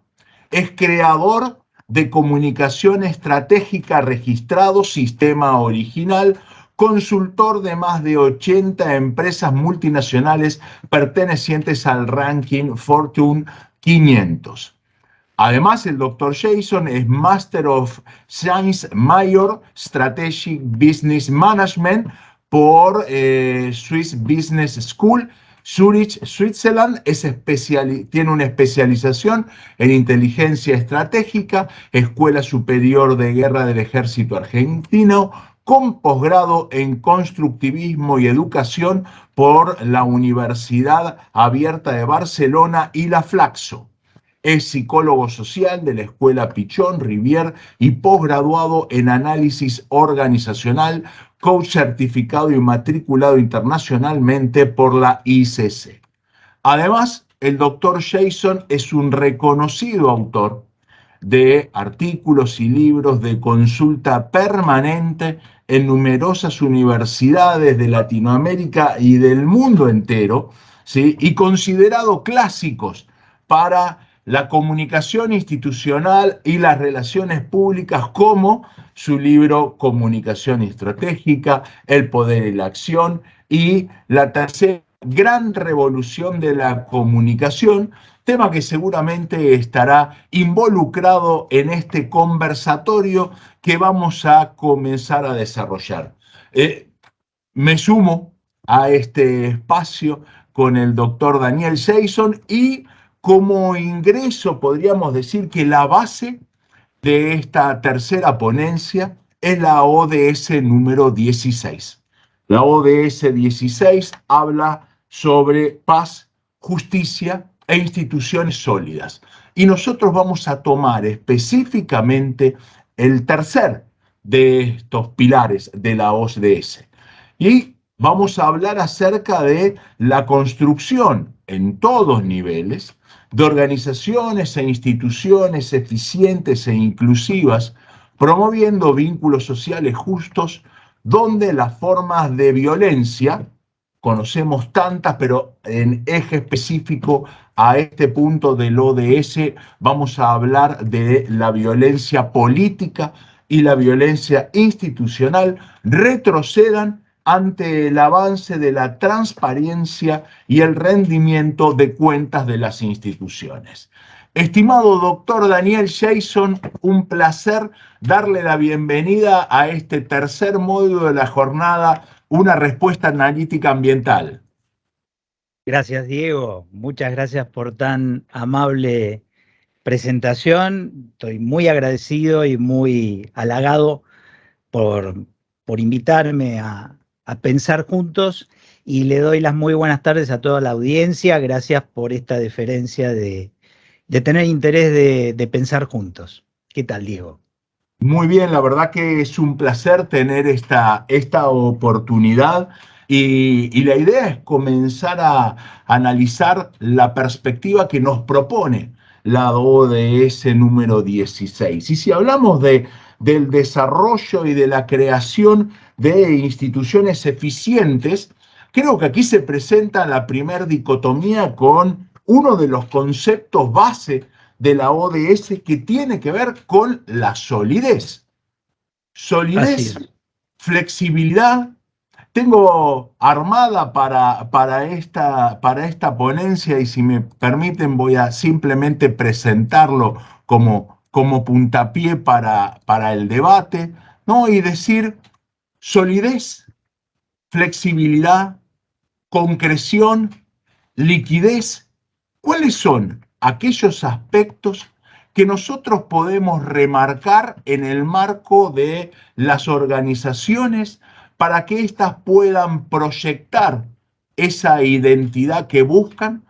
Es creador de comunicación estratégica registrado, sistema original, consultor de más de 80 empresas multinacionales pertenecientes al ranking Fortune 500. Además, el Dr. Jason es Master of Science Major Strategic Business Management por Swiss Business School, Zurich, Switzerland. Tiene una especialización en inteligencia estratégica, Escuela Superior de Guerra del Ejército Argentino, con posgrado en constructivismo y educación por la Universidad Abierta de Barcelona y la Flaxo. Es psicólogo social de la Escuela Pichón Rivière y posgraduado en análisis organizacional, coach certificado y matriculado internacionalmente por la ICC. Además, el Dr. Jason es un reconocido autor de artículos y libros de consulta permanente en numerosas universidades de Latinoamérica y del mundo entero, ¿sí? Y considerado clásicos para la comunicación institucional y las relaciones públicas, como su libro Comunicación Estratégica, El Poder y la Acción, y la tercera gran revolución de la comunicación, tema que seguramente estará involucrado en este conversatorio que vamos a comenzar a desarrollar. Me sumo a este espacio con el doctor Daniel Jason y como ingreso podríamos decir que la base de esta tercera ponencia es la ODS número 16. La ODS 16 habla sobre paz, justicia e instituciones sólidas. Y nosotros vamos a tomar específicamente el tercer de estos pilares de la ODS. Y vamos a hablar acerca de la construcción en todos niveles de organizaciones e instituciones eficientes e inclusivas, promoviendo vínculos sociales justos, donde las formas de violencia, conocemos tantas, pero en eje específico a este punto del ODS vamos a hablar de la violencia política y la violencia institucional, retrocedan ante el avance de la transparencia y el rendimiento de cuentas de las instituciones. Estimado doctor Daniel Jason, un placer darle la bienvenida a este tercer módulo de la jornada, una respuesta analítica ambiental. Gracias, Diego. Muchas gracias por tan amable presentación. Estoy muy agradecido y muy halagado por invitarme a pensar juntos, y le doy las muy buenas tardes a toda la audiencia. Gracias por esta deferencia de tener interés de pensar juntos. ¿Qué tal, Diego? Muy bien, la verdad que es un placer tener esta oportunidad y la idea es comenzar a analizar la perspectiva que nos propone la ODS número 16. Y si hablamos del desarrollo y de la creación de instituciones eficientes, creo que aquí se presenta la primer dicotomía con uno de los conceptos base de la ODS que tiene que ver con la solidez. Solidez, flexibilidad. Tengo armada para esta ponencia, y si me permiten voy a simplemente presentarlo como puntapié para el debate, ¿no? Y decir solidez, flexibilidad, concreción, liquidez. ¿Cuáles son aquellos aspectos que nosotros podemos remarcar en el marco de las organizaciones para que éstas puedan proyectar esa identidad que buscan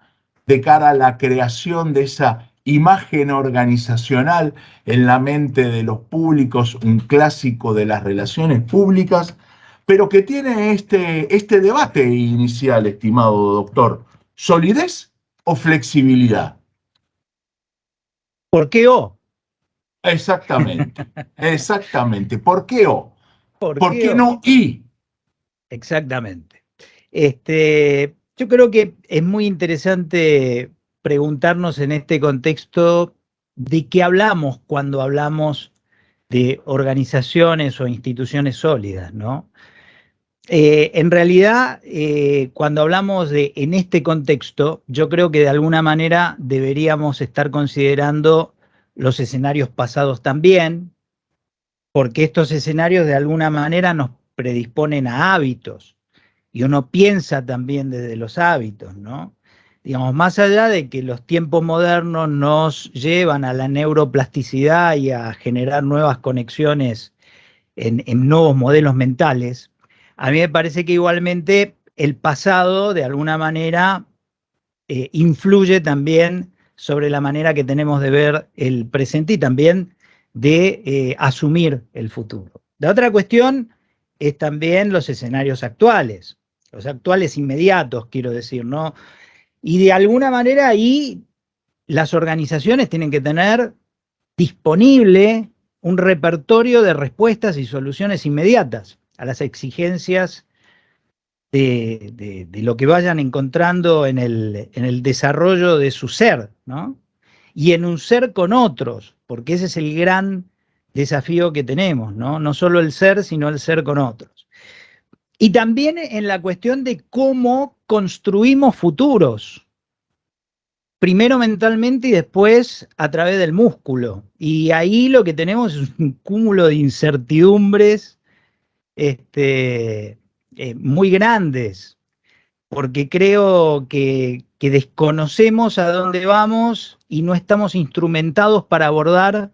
de cara a la creación de esa imagen organizacional en la mente de los públicos, un clásico de las relaciones públicas, pero que tiene este debate inicial, estimado doctor? ¿Solidez o flexibilidad? ¿Por qué O? Exactamente, exactamente. ¿Por qué O? ¿Por qué O? no I? Exactamente. Yo creo que es muy interesante preguntarnos en este contexto de qué hablamos cuando hablamos de organizaciones o instituciones sólidas, ¿no? En realidad, cuando hablamos de en este contexto, yo creo que de alguna manera deberíamos estar considerando los escenarios pasados también, porque estos escenarios de alguna manera nos predisponen a hábitos, y uno piensa también desde los hábitos, ¿no? Digamos, más allá de que los tiempos modernos nos llevan a la neuroplasticidad y a generar nuevas conexiones en nuevos modelos mentales, a mí me parece que igualmente el pasado, de alguna manera, influye también sobre la manera que tenemos de ver el presente y también de asumir el futuro. La otra cuestión es también los escenarios actuales, los actuales inmediatos, quiero decir, ¿no? Y de alguna manera ahí las organizaciones tienen que tener disponible un repertorio de respuestas y soluciones inmediatas a las exigencias de lo que vayan encontrando en el desarrollo de su ser, ¿no? Y en un ser con otros, porque ese es el gran desafío que tenemos, ¿no? No solo el ser, sino el ser con otros. Y también en la cuestión de cómo construimos futuros, primero mentalmente y después a través del músculo. Y ahí lo que tenemos es un cúmulo de incertidumbres muy grandes, porque creo que desconocemos a dónde vamos y no estamos instrumentados para abordar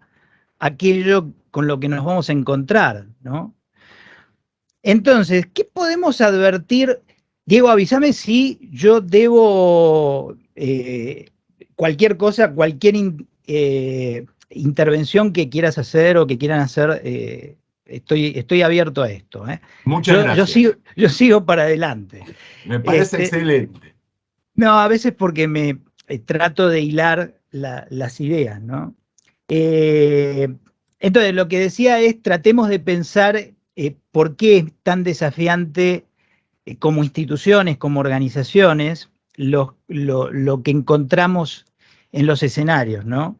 aquello con lo que nos vamos a encontrar, ¿no? Entonces, ¿qué podemos advertir? Diego, avísame si yo debo cualquier cosa, cualquier intervención que quieras hacer o que quieran hacer, estoy abierto a esto. Muchas gracias. Yo sigo para adelante. Me parece excelente. No, a veces porque me trato de hilar las ideas, ¿no? Entonces, lo que decía es, tratemos de pensar por qué es tan desafiante como instituciones, como organizaciones, lo que encontramos en los escenarios, ¿no?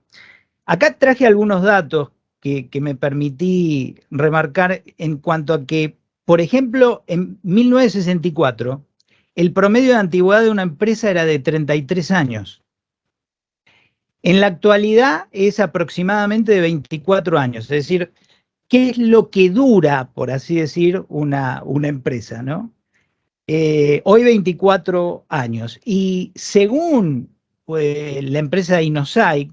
Acá traje algunos datos que me permití remarcar en cuanto a que, por ejemplo, en 1964, el promedio de antigüedad de una empresa era de 33 años. En la actualidad es aproximadamente de 24 años, es decir, ¿qué es lo que dura, por así decir, una empresa, ¿no? Hoy 24 años. Y según la empresa Inosight,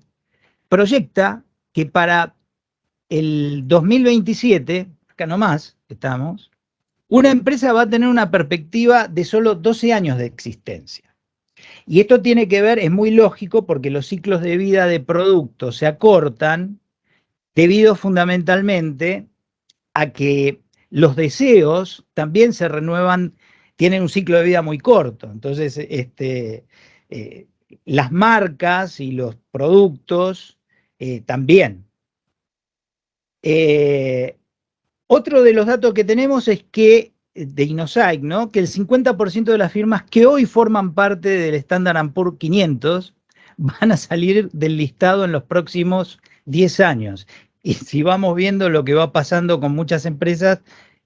proyecta que para el 2027, acá nomás estamos, una empresa va a tener una perspectiva de solo 12 años de existencia. Y esto tiene que ver, es muy lógico, porque los ciclos de vida de productos se acortan debido fundamentalmente a que los deseos también se renuevan, tienen un ciclo de vida muy corto. Entonces, las marcas y los productos también. Otro de los datos que tenemos es que, de Inosight, ¿no? Que el 50% de las firmas que hoy forman parte del Standard & Poor's 500 van a salir del listado en los próximos 10 años. Y si vamos viendo lo que va pasando con muchas empresas,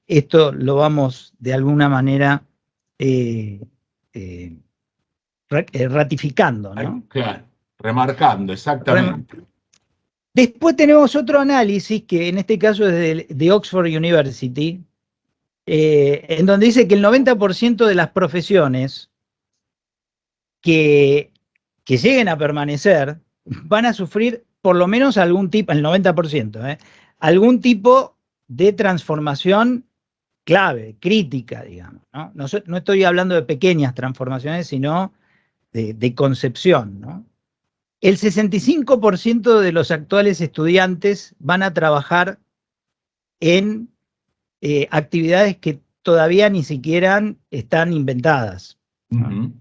esto lo vamos de alguna manera ratificando, ¿no? Claro, remarcando, exactamente. Después tenemos otro análisis, que en este caso es de Oxford University, en donde dice que el 90% de las profesiones que lleguen a permanecer van a sufrir por lo menos algún tipo, el 90%, algún tipo de transformación clave, crítica, digamos, ¿no? No estoy hablando de pequeñas transformaciones, sino de concepción, ¿no? El 65% de los actuales estudiantes van a trabajar en actividades que todavía ni siquiera están inventadas, ¿no?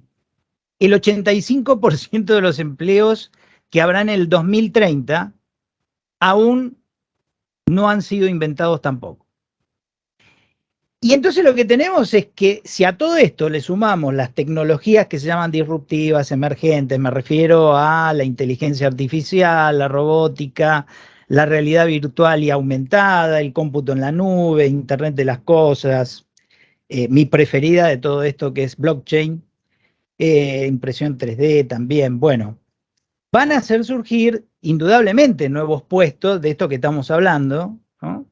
El 85% de los empleos que habrá en el 2030 aún no han sido inventados tampoco. Y entonces lo que tenemos es que si a todo esto le sumamos las tecnologías que se llaman disruptivas, emergentes, me refiero a la inteligencia artificial, la robótica, la realidad virtual y aumentada, el cómputo en la nube, Internet de las cosas, mi preferida de todo esto que es blockchain, impresión 3D también, bueno, van a hacer surgir indudablemente nuevos puestos de esto que estamos hablando, ¿no?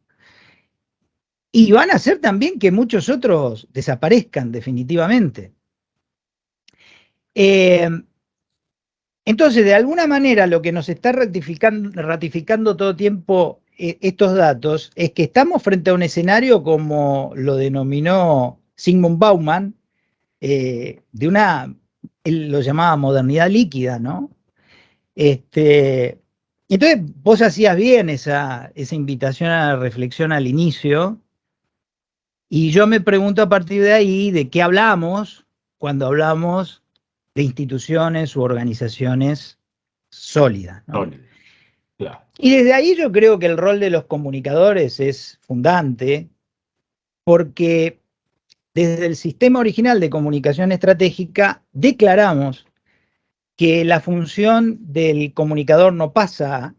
Y van a hacer también que muchos otros desaparezcan definitivamente. Entonces, de alguna manera, lo que nos está ratificando todo tiempo estos datos es que estamos frente a un escenario como lo denominó Zygmunt Bauman, de una, él lo llamaba modernidad líquida, ¿no? Entonces, vos hacías bien esa invitación a la reflexión al inicio, y yo me pregunto a partir de ahí de qué hablamos cuando hablamos de instituciones u organizaciones sólidas, ¿no? Claro. Y desde ahí yo creo que el rol de los comunicadores es fundante, porque desde el sistema original de comunicación estratégica declaramos que la función del comunicador no pasa,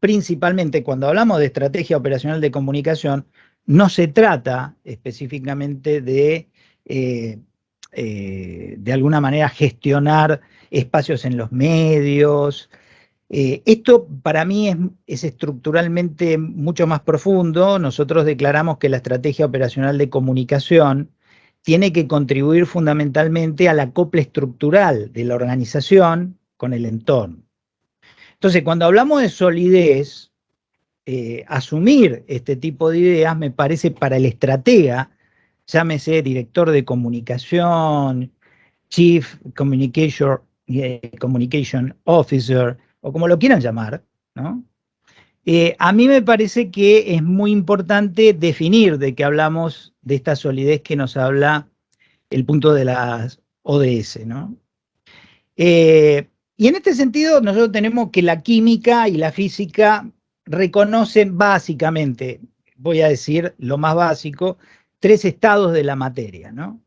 principalmente cuando hablamos de estrategia operacional de comunicación, no se trata específicamente de alguna manera gestionar espacios en los medios. Esto para mí es estructuralmente mucho más profundo. Nosotros declaramos que la estrategia operacional de comunicación tiene que contribuir fundamentalmente al acople estructural de la organización con el entorno. Entonces, cuando hablamos de solidez, asumir este tipo de ideas me parece para el estratega, llámese director de comunicación, Chief Communication Officer, o como lo quieran llamar, ¿no? A mí me parece que es muy importante definir de qué hablamos de esta solidez que nos habla el punto de las ODS, ¿no? Y en este sentido nosotros tenemos que la química y la física reconocen básicamente, voy a decir lo más básico, 3 estados de la materia, ¿no?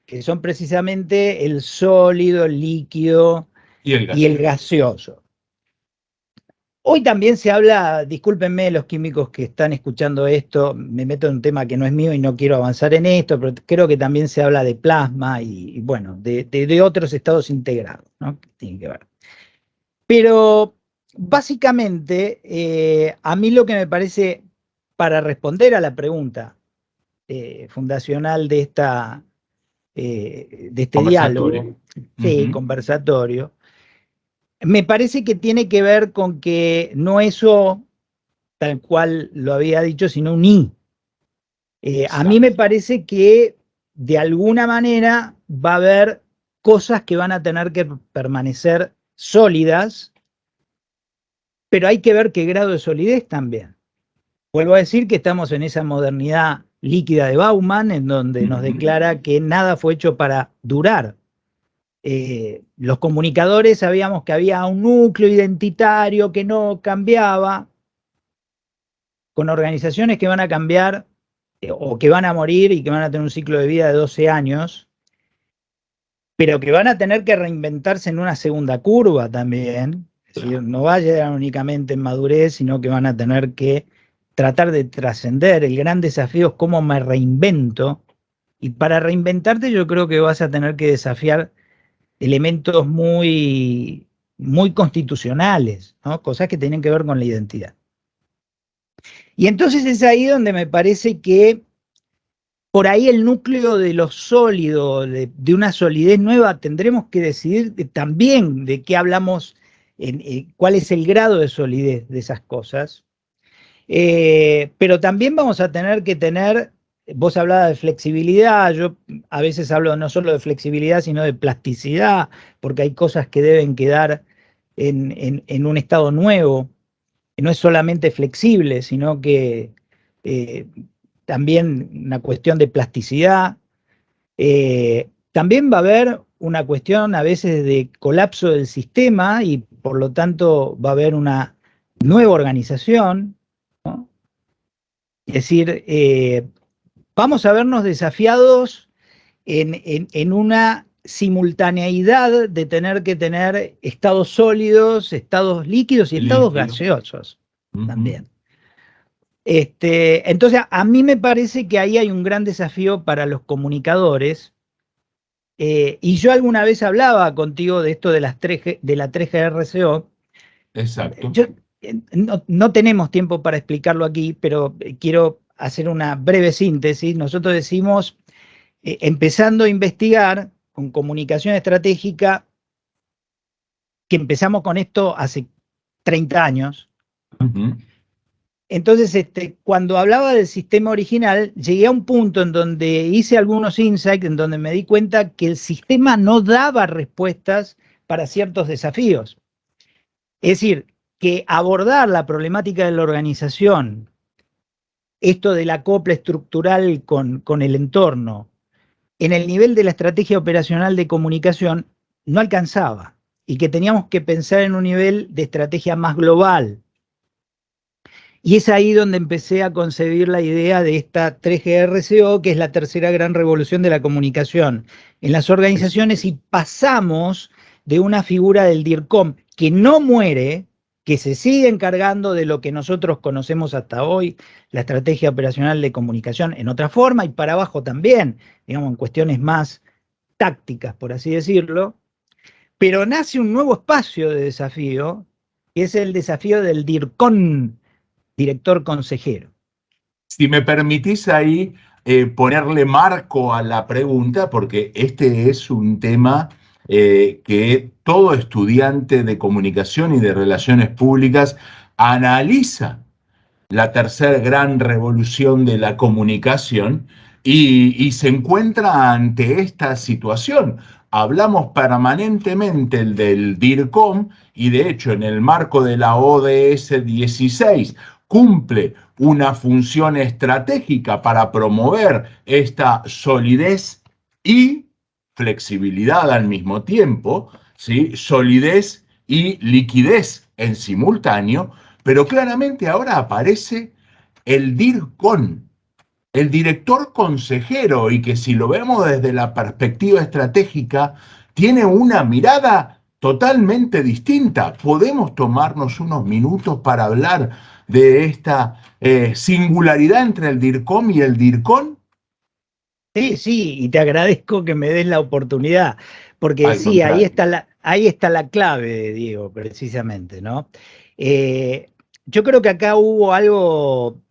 Que son precisamente el sólido, el líquido y el gaseoso. Hoy también se habla, discúlpenme los químicos que están escuchando esto, me meto en un tema que no es mío y no quiero avanzar en esto, pero creo que también se habla de plasma y bueno, de otros estados integrados, ¿no? Que tienen que ver. Pero básicamente, a mí lo que me parece, para responder a la pregunta fundacional de este diálogo, sí, conversatorio, me parece que tiene que ver con que no es O, tal cual lo había dicho, sino un I. A mí me parece que de alguna manera va a haber cosas que van a tener que permanecer sólidas, pero hay que ver qué grado de solidez también. Vuelvo a decir que estamos en esa modernidad líquida de Bauman, en donde nos declara que nada fue hecho para durar. Los comunicadores sabíamos que había un núcleo identitario que no cambiaba, con organizaciones que van a cambiar o que van a morir y que van a tener un ciclo de vida de 12 años, pero que van a tener que reinventarse en una segunda curva también. Es decir, no va a llegar únicamente en madurez, sino que van a tener que tratar de trascender. El gran desafío es cómo me reinvento, y para reinventarte yo creo que vas a tener que desafiar elementos muy, muy constitucionales, ¿no? Cosas que tienen que ver con la identidad. Y entonces es ahí donde me parece que por ahí el núcleo de lo sólido, de una solidez nueva, tendremos que decidir también de qué hablamos, cuál es el grado de solidez de esas cosas. Pero también vamos a tener que tener, vos hablabas de flexibilidad, yo a veces hablo no solo de flexibilidad, sino de plasticidad, porque hay cosas que deben quedar en un estado nuevo, que no es solamente flexible, sino que también una cuestión de plasticidad. También va a haber una cuestión a veces de colapso del sistema y por lo tanto va a haber una nueva organización, ¿no? Es decir, vamos a vernos desafiados en una simultaneidad de tener que tener estados sólidos, estados líquidos y estados gaseosos también. Entonces, a mí me parece que ahí hay un gran desafío para los comunicadores. Y yo alguna vez hablaba contigo de esto de la 3G RCO. Exacto. No tenemos tiempo para explicarlo aquí, pero quiero hacer una breve síntesis. Nosotros decimos, empezando a investigar con comunicación estratégica, que empezamos con esto hace 30 años. Entonces, cuando hablaba del sistema original, llegué a un punto en donde hice algunos insights, en donde me di cuenta que el sistema no daba respuestas para ciertos desafíos. Es decir, que abordar la problemática de la organización, esto del acople estructural con el entorno, en el nivel de la estrategia operacional de comunicación, no alcanzaba, y que teníamos que pensar en un nivel de estrategia más global. Y es ahí donde empecé a concebir la idea de esta 3G RCO, que es la tercera gran revolución de la comunicación en las organizaciones, y pasamos de una figura del DIRCOM que no muere, que se sigue encargando de lo que nosotros conocemos hasta hoy, la estrategia operacional de comunicación en otra forma, y para abajo también, digamos, en cuestiones más tácticas, por así decirlo, pero nace un nuevo espacio de desafío, que es el desafío del DIRCON, director consejero. Si me permitís ahí ponerle marco a la pregunta, porque este es un tema que todo estudiante de comunicación y de relaciones públicas analiza la tercera gran revolución de la comunicación y se encuentra ante esta situación. Hablamos permanentemente del DIRCOM y de hecho en el marco de la ODS 16 cumple una función estratégica para promover esta solidez y flexibilidad al mismo tiempo, ¿sí? Solidez y liquidez en simultáneo, pero claramente ahora aparece el DIRCON, el director consejero, y que si lo vemos desde la perspectiva estratégica, tiene una mirada totalmente distinta. ¿Podemos tomarnos unos minutos para hablar de esta singularidad entre el DIRCOM y el DIRCON? Sí, y te agradezco que me des la oportunidad, porque sí, ahí está la clave, Diego, precisamente, ¿no? Yo creo que acá hubo algo,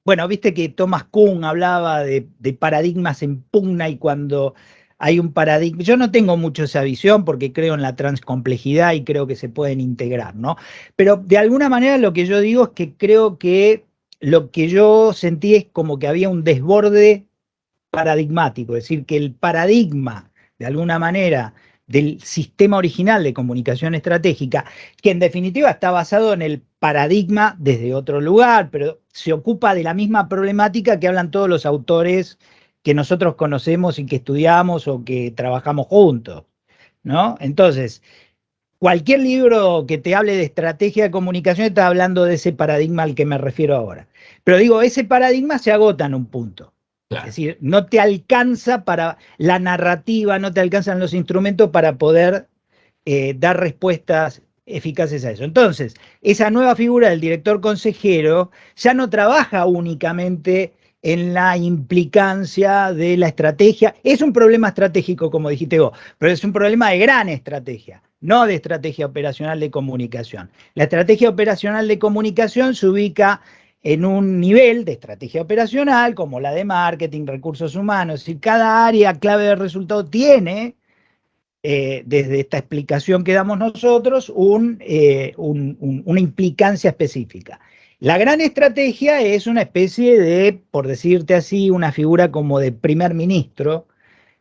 bueno, viste que Thomas Kuhn hablaba de paradigmas en pugna, y cuando hay un paradigma, yo no tengo mucho esa visión porque creo en la transcomplejidad y creo que se pueden integrar, ¿no? Pero de alguna manera lo que yo digo es que creo que lo que yo sentí es como que había un desborde paradigmático, es decir, que el paradigma, de alguna manera, del sistema original de comunicación estratégica, que en definitiva está basado en el paradigma desde otro lugar, pero se ocupa de la misma problemática que hablan todos los autores que nosotros conocemos y que estudiamos o que trabajamos juntos, ¿no? Entonces, cualquier libro que te hable de estrategia de comunicación está hablando de ese paradigma al que me refiero ahora. Pero digo, ese paradigma se agota en un punto. Claro. Es decir, no te alcanza para la narrativa, no te alcanzan los instrumentos para poder dar respuestas eficaces a eso. Entonces, esa nueva figura del director consejero ya no trabaja únicamente en la implicancia de la estrategia. Es un problema estratégico, como dijiste vos, pero es un problema de gran estrategia, no de estrategia operacional de comunicación. La estrategia operacional de comunicación se ubica en un nivel de estrategia operacional, como la de marketing, recursos humanos, y cada área clave de resultado tiene, desde esta explicación que damos nosotros, una implicancia específica. La gran estrategia es una especie de, por decirte así, una figura como de primer ministro,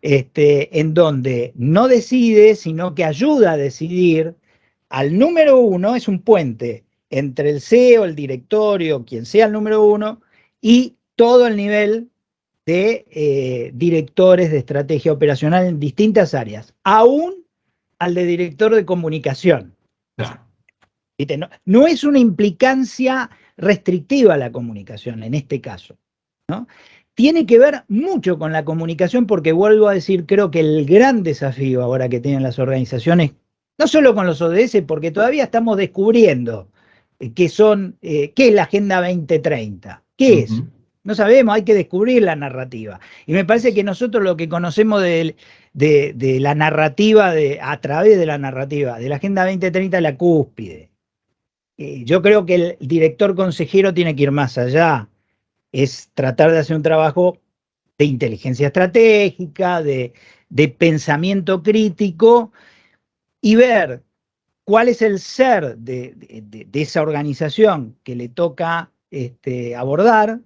en donde no decide, sino que ayuda a decidir. Al número uno es un puente entre el CEO, el directorio, quien sea el número uno, y todo el nivel de directores de estrategia operacional en distintas áreas, aún al de director de comunicación. Claro. No es una implicancia restrictiva a la comunicación en este caso, ¿no? tiene que ver mucho con la comunicación, porque vuelvo a decir, creo que el gran desafío ahora que tienen las organizaciones, no solo con los ODS, porque todavía estamos descubriendo qué es la Agenda 2030, qué es. No sabemos, hay que descubrir la narrativa. Y me parece que nosotros lo que conocemos de la narrativa, a través de la narrativa de la Agenda 2030, es la cúspide. Yo creo que el director consejero tiene que ir más allá, es tratar de hacer un trabajo de inteligencia estratégica, de pensamiento crítico, y ver cuál es el ser de esa organización que le toca abordar,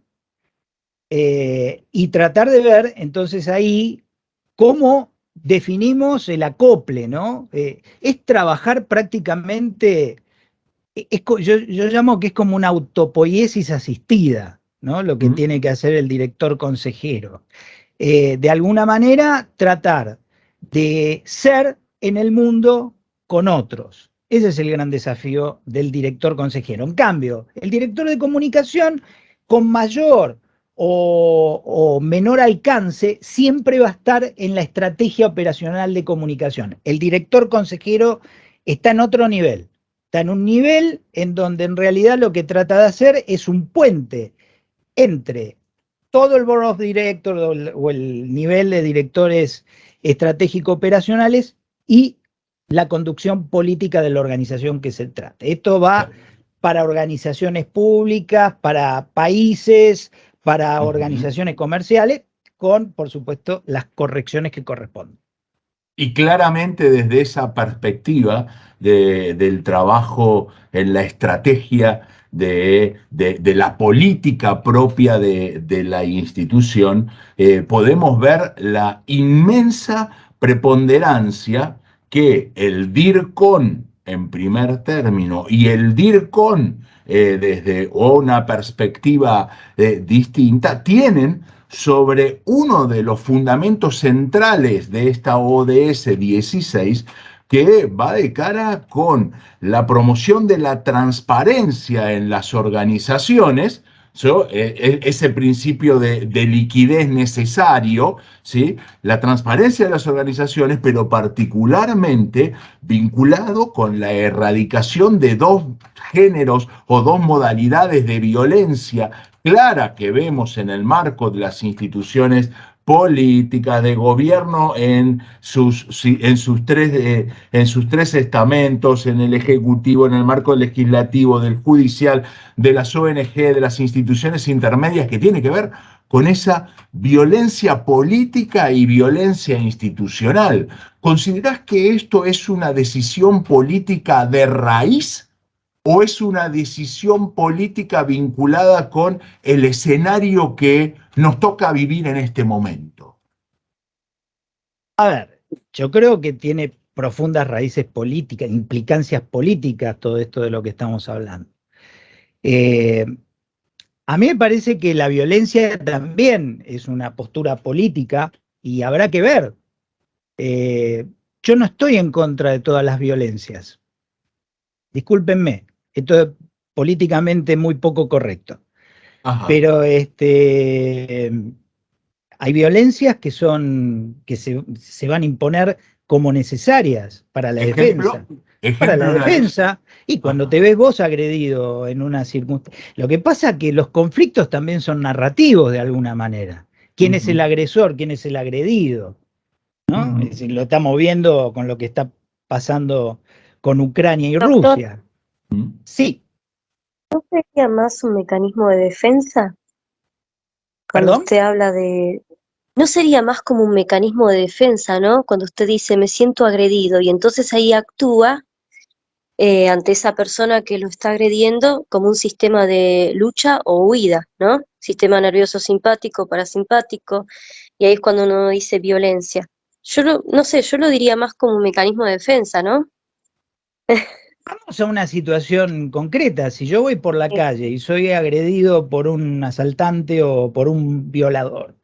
y tratar de ver entonces ahí cómo definimos el acople, ¿no? Es trabajar prácticamente, yo llamo que es como una autopoiesis asistida, ¿no? Lo que tiene que hacer el director consejero. De alguna manera, tratar de ser en el mundo con otros. Ese es el gran desafío del director consejero. En cambio, el director de comunicación, con mayor o menor alcance, siempre va a estar en la estrategia operacional de comunicación. El director consejero está en otro nivel. Está en un nivel en donde en realidad lo que trata de hacer es un puente entre todo el Board of Directors o el nivel de directores estratégico operacionales y la conducción política de la organización que se trate. Esto va para organizaciones públicas, para países, para organizaciones comerciales, con, por supuesto, las correcciones que corresponden. Y claramente desde esa perspectiva del trabajo en la estrategia de la política propia de la institución, podemos ver la inmensa preponderancia que el DIRCON en primer término y el DIRCON desde una perspectiva distinta tienen sobre uno de los fundamentos centrales de esta ODS 16, que va de cara con la promoción de la transparencia en las organizaciones, ese principio de liquidez necesario, ¿sí? La transparencia de las organizaciones, pero particularmente vinculado con la erradicación de dos géneros o dos modalidades de violencia clara que vemos en el marco de las instituciones políticas de gobierno en sus tres estamentos, en el Ejecutivo, en el marco legislativo, del judicial, de las ONG, de las instituciones intermedias, que tiene que ver con esa violencia política y violencia institucional. ¿Considerás que esto es una decisión política de raíz o es una decisión política vinculada con el escenario que nos toca vivir en este momento? A ver, yo creo que tiene profundas raíces políticas, implicancias políticas, todo esto de lo que estamos hablando. A mí me parece que la violencia también es una postura política y habrá que ver. Yo no estoy en contra de todas las violencias. Discúlpenme, esto es políticamente muy poco correcto. Ajá. Pero hay violencias que se van a imponer como necesarias para la defensa. Para la defensa, y cuando te ves vos agredido en una circunstancia. Lo que pasa es que los conflictos también son narrativos de alguna manera. ¿Quién es el agresor? ¿Quién es el agredido? ¿No? Es decir, lo estamos viendo con lo que está pasando con Ucrania y Doctor, Rusia. Sí. ¿No sería más un mecanismo de defensa? Cuando ¿Perdón? usted habla de... ¿No sería más como un mecanismo de defensa, ¿no? Cuando usted dice, me siento agredido, y entonces ahí actúa ante esa persona que lo está agrediendo como un sistema de lucha o huida, ¿no? Sistema nervioso simpático, parasimpático, y ahí es cuando uno dice violencia. Yo no sé, yo lo diría más como un mecanismo de defensa, ¿no? Vamos a una situación concreta. Si yo voy por la calle y soy agredido por un asaltante o por un violador,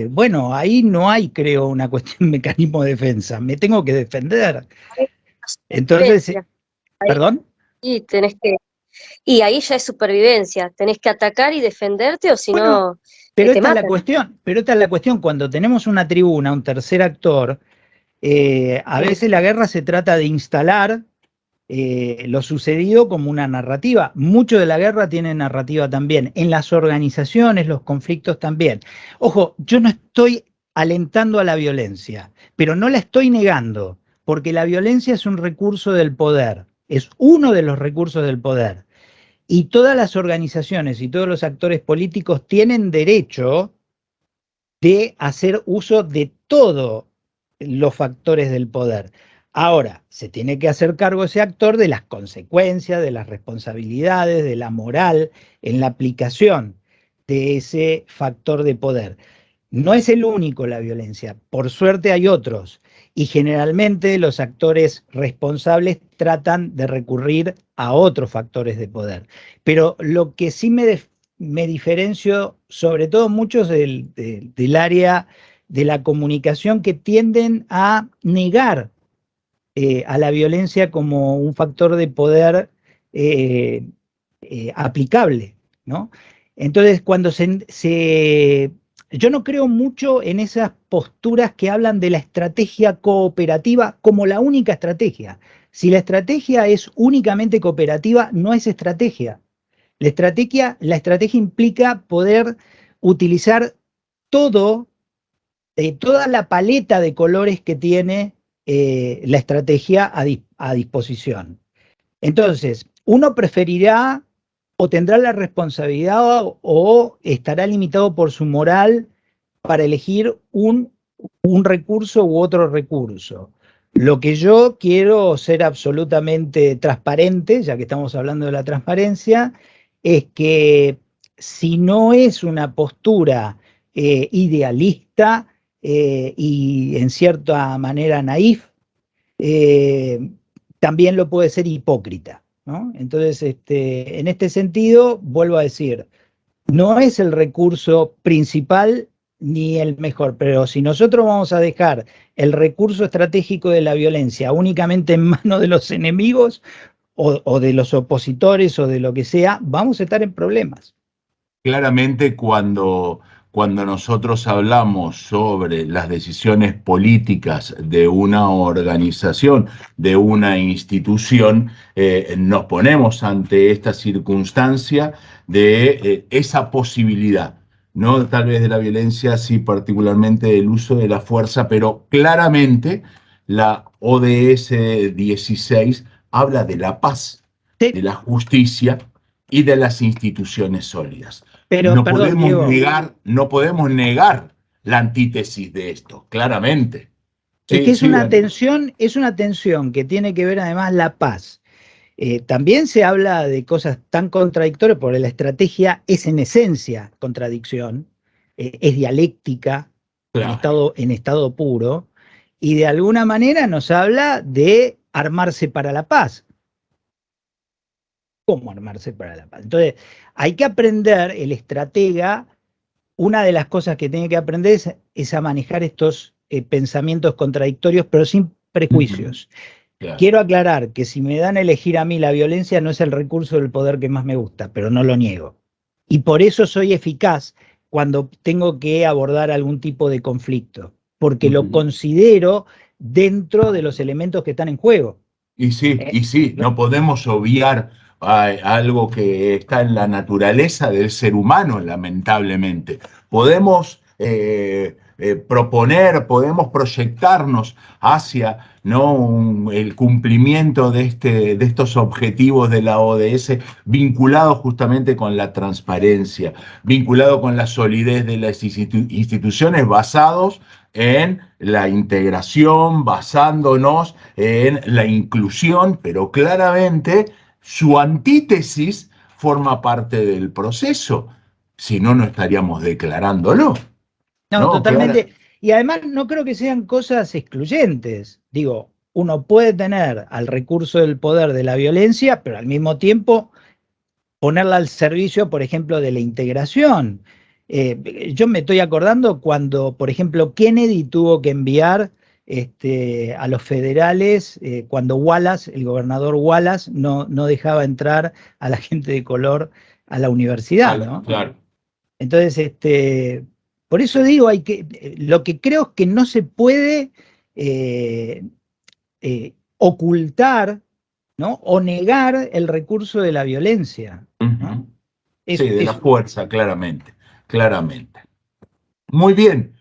bueno, ahí no hay, creo, una cuestión de mecanismo de defensa. Me tengo que defender. Entonces, Ahí ¿perdón? sí tenés que... y ahí ya es supervivencia, tenés que atacar y defenderte o si no pero te esta es la matan. cuestión, cuando tenemos una tribuna, un tercer actor, a veces la guerra se trata de instalar lo sucedido como una narrativa. Mucho de la guerra tiene narrativa también, en las organizaciones, los conflictos también. Ojo, yo no estoy alentando a la violencia, pero no la estoy negando, porque la violencia es un recurso del poder, es uno de los recursos del poder. Y todas las organizaciones y todos los actores políticos tienen derecho de hacer uso de todos los factores del poder. Ahora, se tiene que hacer cargo ese actor de las consecuencias, de las responsabilidades, de la moral en la aplicación de ese factor de poder. No es el único la violencia, por suerte hay otros, y generalmente los actores responsables tratan de recurrir a otros factores de poder. Pero lo que sí me diferencio, sobre todo muchos del área de la comunicación, que tienden a negar a la violencia como un factor de poder aplicable, ¿no? Entonces, yo no creo mucho en esas posturas que hablan de la estrategia cooperativa como la única estrategia. Si la estrategia es únicamente cooperativa, no es estrategia. La estrategia implica poder utilizar toda la paleta de colores que tiene la estrategia a disposición. Entonces, uno preferirá o tendrá la responsabilidad o estará limitado por su moral para elegir un recurso u otro recurso. Lo que yo quiero ser absolutamente transparente, ya que estamos hablando de la transparencia, es que si no es una postura idealista y en cierta manera naif, también lo puede ser hipócrita, ¿no? Entonces, en este sentido, vuelvo a decir, no es el recurso principal ni el mejor, pero si nosotros vamos a dejar el recurso estratégico de la violencia únicamente en manos de los enemigos o de los opositores o de lo que sea, vamos a estar en problemas. Claramente cuando nosotros hablamos sobre las decisiones políticas de una organización, de una institución, nos ponemos ante esta circunstancia de esa posibilidad, no tal vez de la violencia, sí particularmente del uso de la fuerza, pero claramente la ODS 16 habla de la paz, Sí. de la justicia y de las instituciones sólidas. Pero, No perdón, podemos Diego, no podemos negar la antítesis de esto, claramente. es Sí, que sí, Dani. es una tensión que tiene que ver además la paz. También se habla de cosas tan contradictorias, porque la estrategia es en esencia contradicción, es dialéctica Claro. en estado puro, y de alguna manera nos habla de armarse para la paz. ¿Cómo armarse para la paz? Entonces, hay que aprender, el estratega, una de las cosas que tiene que aprender es a manejar estos pensamientos contradictorios, pero sin prejuicios. Claro. Quiero aclarar que si me dan a elegir a mí, la violencia no es el recurso del poder que más me gusta, pero no lo niego. Y por eso soy eficaz cuando tengo que abordar algún tipo de conflicto, porque lo considero dentro de los elementos que están en juego. Y sí, no podemos obviar algo que está en la naturaleza del ser humano, lamentablemente. Podemos proponer, podemos proyectarnos hacia, ¿no?, el cumplimiento de estos objetivos de la ODS, vinculados justamente con la transparencia, vinculado con la solidez de las instituciones, basados en la integración, basándonos en la inclusión, pero claramente su antítesis forma parte del proceso, si no, no estaríamos declarándolo. No, ¿No? totalmente. Y además no creo que sean cosas excluyentes. Digo, uno puede tener al recurso del poder de la violencia, pero al mismo tiempo ponerla al servicio, por ejemplo, de la integración. Yo me estoy acordando cuando, por ejemplo, Kennedy tuvo que enviar a los federales cuando Wallace, el gobernador Wallace, no dejaba entrar a la gente de color a la universidad, ¿no? Claro. Entonces, por eso digo, lo que creo es que no se puede ocultar, ¿no? O negar el recurso de la violencia, ¿no? Sí, de la fuerza, claramente. Muy bien.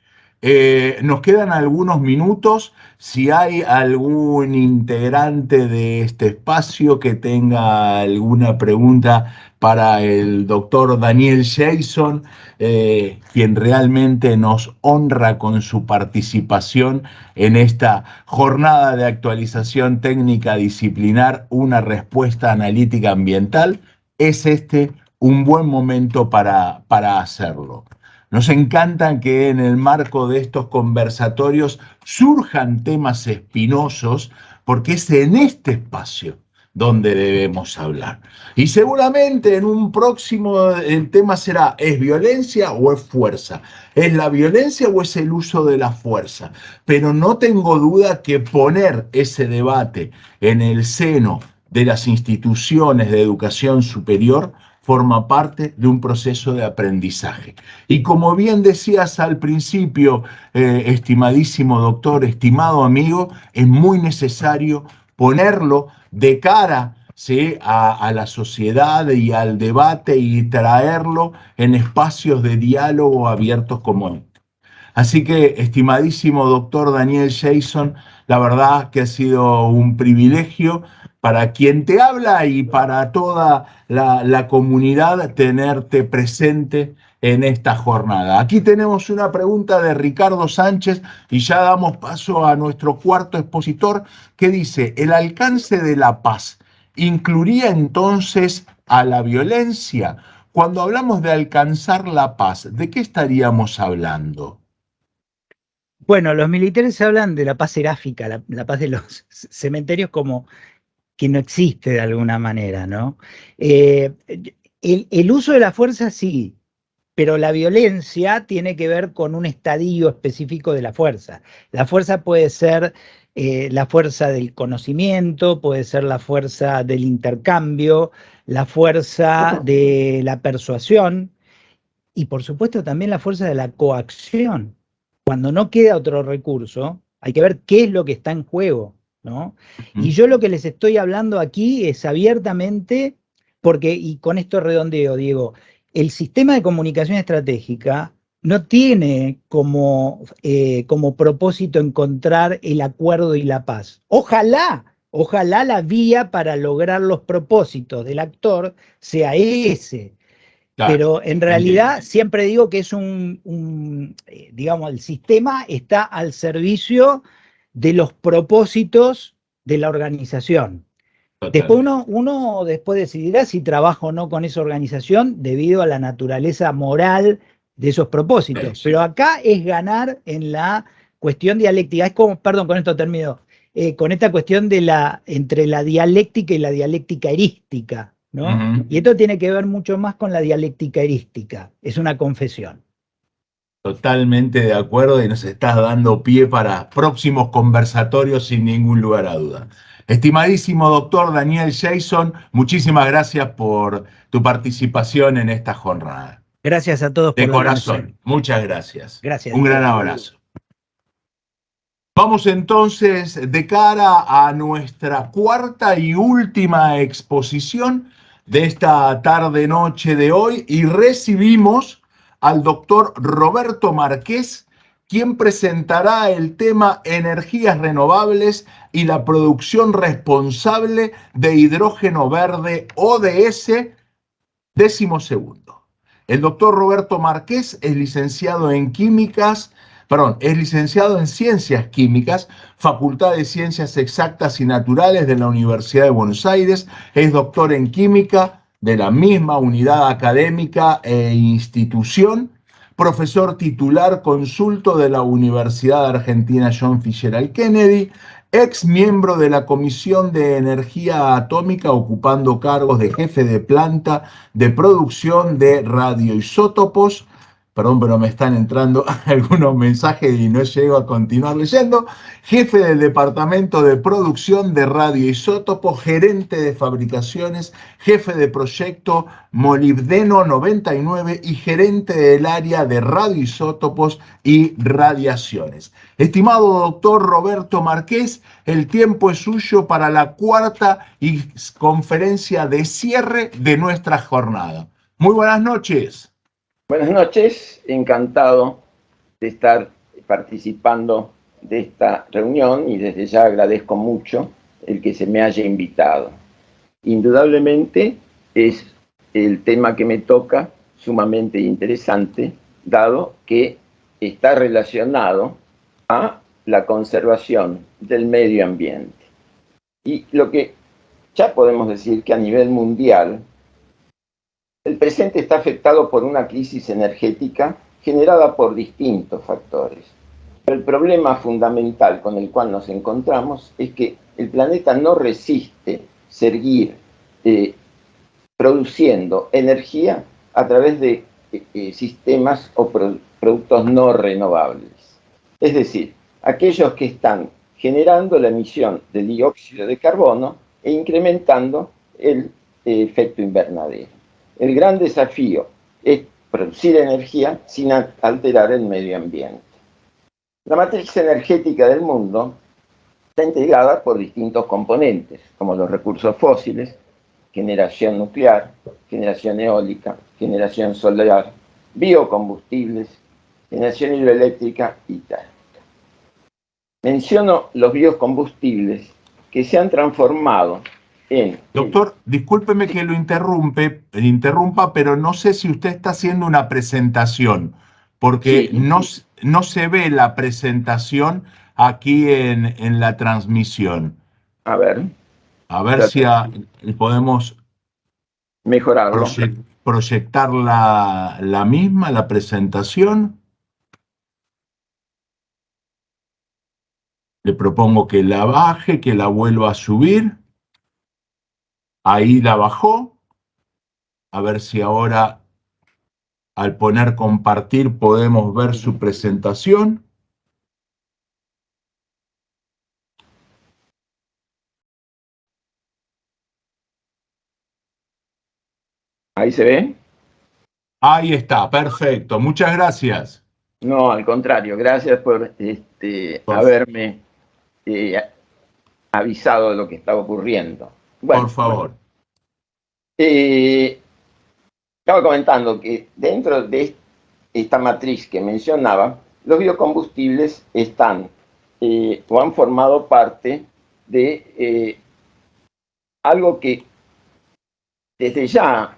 Nos quedan algunos minutos. Si hay algún integrante de este espacio que tenga alguna pregunta para el doctor Daniel Jason, quien realmente nos honra con su participación en esta jornada de actualización técnica disciplinar, una respuesta analítica ambiental, es un buen momento para hacerlo. Nos encanta que en el marco de estos conversatorios surjan temas espinosos, porque es en este espacio donde debemos hablar. Y seguramente en un próximo el tema será, ¿es violencia o es fuerza? ¿Es la violencia o es el uso de la fuerza? Pero no tengo duda que poner ese debate en el seno de las instituciones de educación superior forma parte de un proceso de aprendizaje. Y como bien decías al principio, estimadísimo doctor, estimado amigo, es muy necesario ponerlo de cara, ¿sí?, a la sociedad y al debate y traerlo en espacios de diálogo abiertos como este. Así que, estimadísimo doctor Daniel Jason, la verdad que ha sido un privilegio para quien te habla y para toda la comunidad tenerte presente en esta jornada. Aquí tenemos una pregunta de Ricardo Sánchez y ya damos paso a nuestro cuarto expositor que dice, ¿el alcance de la paz incluiría entonces a la violencia? Cuando hablamos de alcanzar la paz, ¿de qué estaríamos hablando? Bueno, los militares hablan de la paz seráfica, la paz de los cementerios como que no existe de alguna manera, ¿no? El uso de la fuerza sí, pero la violencia tiene que ver con un estadio específico de la fuerza. La fuerza puede ser la fuerza del conocimiento, puede ser la fuerza del intercambio, la fuerza de la persuasión y por supuesto también la fuerza de la coacción. Cuando no queda otro recurso, hay que ver qué es lo que está en juego, ¿no? Y yo lo que les estoy hablando aquí es abiertamente, porque, y con esto redondeo, Diego, el sistema de comunicación estratégica no tiene como propósito encontrar el acuerdo y la paz. Ojalá la vía para lograr los propósitos del actor sea ese. Claro, pero en realidad siempre digo que es digamos, el sistema está al servicio de los propósitos de la organización. Después uno después decidirá si trabaja o no con esa organización debido a la naturaleza moral de esos propósitos. Pero acá es ganar en la cuestión dialéctica. Es como, perdón, con esto termino, con esta cuestión de entre la dialéctica y la dialéctica erística, ¿no? Y esto tiene que ver mucho más con la dialéctica erística, es una confesión. Totalmente de acuerdo y nos estás dando pie para próximos conversatorios sin ningún lugar a duda. Estimadísimo doctor Daniel Jason, muchísimas gracias por tu participación en esta jornada. Gracias a todos por de corazón, muchas gracias. Gracias. Un gran abrazo. Vamos entonces de cara a nuestra cuarta y última exposición de esta tarde-noche de hoy y recibimos al doctor Roberto Márquez, quien presentará el tema Energías renovables y la producción responsable de hidrógeno verde ODS, 12º. El doctor Roberto Márquez es licenciado en Ciencias Químicas, Facultad de Ciencias Exactas y Naturales de la Universidad de Buenos Aires, es doctor en Química de la misma unidad académica e institución, profesor titular consulto de la Universidad Argentina John F. Kennedy, ex miembro de la Comisión de Energía Atómica, ocupando cargos de jefe de planta de producción de radioisótopos, perdón, pero me están entrando algunos mensajes y no llego a continuar leyendo. Jefe del Departamento de Producción de Radioisótopos, gerente de fabricaciones, jefe de proyecto Molibdeno 99 y gerente del área de radioisótopos y radiaciones. Estimado doctor Roberto Márquez, el tiempo es suyo para la cuarta conferencia de cierre de nuestra jornada. Muy buenas noches. Buenas noches, encantado de estar participando de esta reunión y desde ya agradezco mucho el que se me haya invitado. Indudablemente es el tema que me toca sumamente interesante, dado que está relacionado a la conservación del medio ambiente. Y lo que ya podemos decir que a nivel mundial, el presente está afectado por una crisis energética generada por distintos factores. Pero el problema fundamental con el cual nos encontramos es que el planeta no resiste seguir produciendo energía a través de sistemas o productos no renovables. Es decir, aquellos que están generando la emisión de dióxido de carbono e incrementando el efecto invernadero. El gran desafío es producir energía sin alterar el medio ambiente. La matriz energética del mundo está integrada por distintos componentes, como los recursos fósiles, generación nuclear, generación eólica, generación solar, biocombustibles, generación hidroeléctrica y térmica. Menciono los biocombustibles que se han transformado en... Doctor, discúlpeme que lo interrumpa, pero no sé si usted está haciendo una presentación, porque Sí. no se ve la presentación aquí en la transmisión. A ver Si podemos mejorarlo. proyectar la misma, la presentación. Le propongo que la baje, que la vuelva a subir. Ahí la bajó. A ver si ahora, al poner compartir, podemos ver su presentación. ¿Ahí se ve? Ahí está, perfecto. Muchas gracias. No, al contrario, gracias por haberme avisado de lo que estaba ocurriendo. Bueno, por favor. Estaba comentando que dentro de esta matriz que mencionaba, los biocombustibles están o han formado parte de algo que desde ya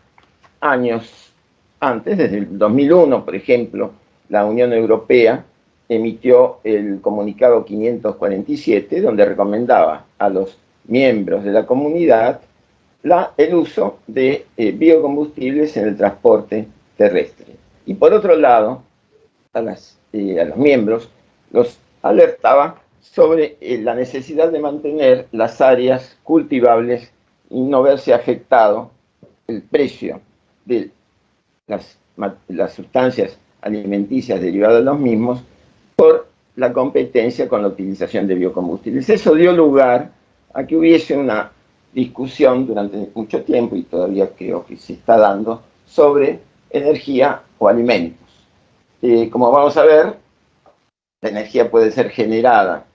años antes, desde el 2001, por ejemplo, la Unión Europea emitió el comunicado 547, donde recomendaba a los miembros de la comunidad el uso de biocombustibles en el transporte terrestre. Y por otro lado, a los miembros los alertaba sobre la necesidad de mantener las áreas cultivables y no verse afectado el precio de las sustancias alimenticias derivadas de los mismos por la competencia con la utilización de biocombustibles. Eso dio lugar a que hubiese una discusión durante mucho tiempo, y todavía creo que se está dando, sobre energía o alimentos. Como vamos a ver, la energía puede ser generada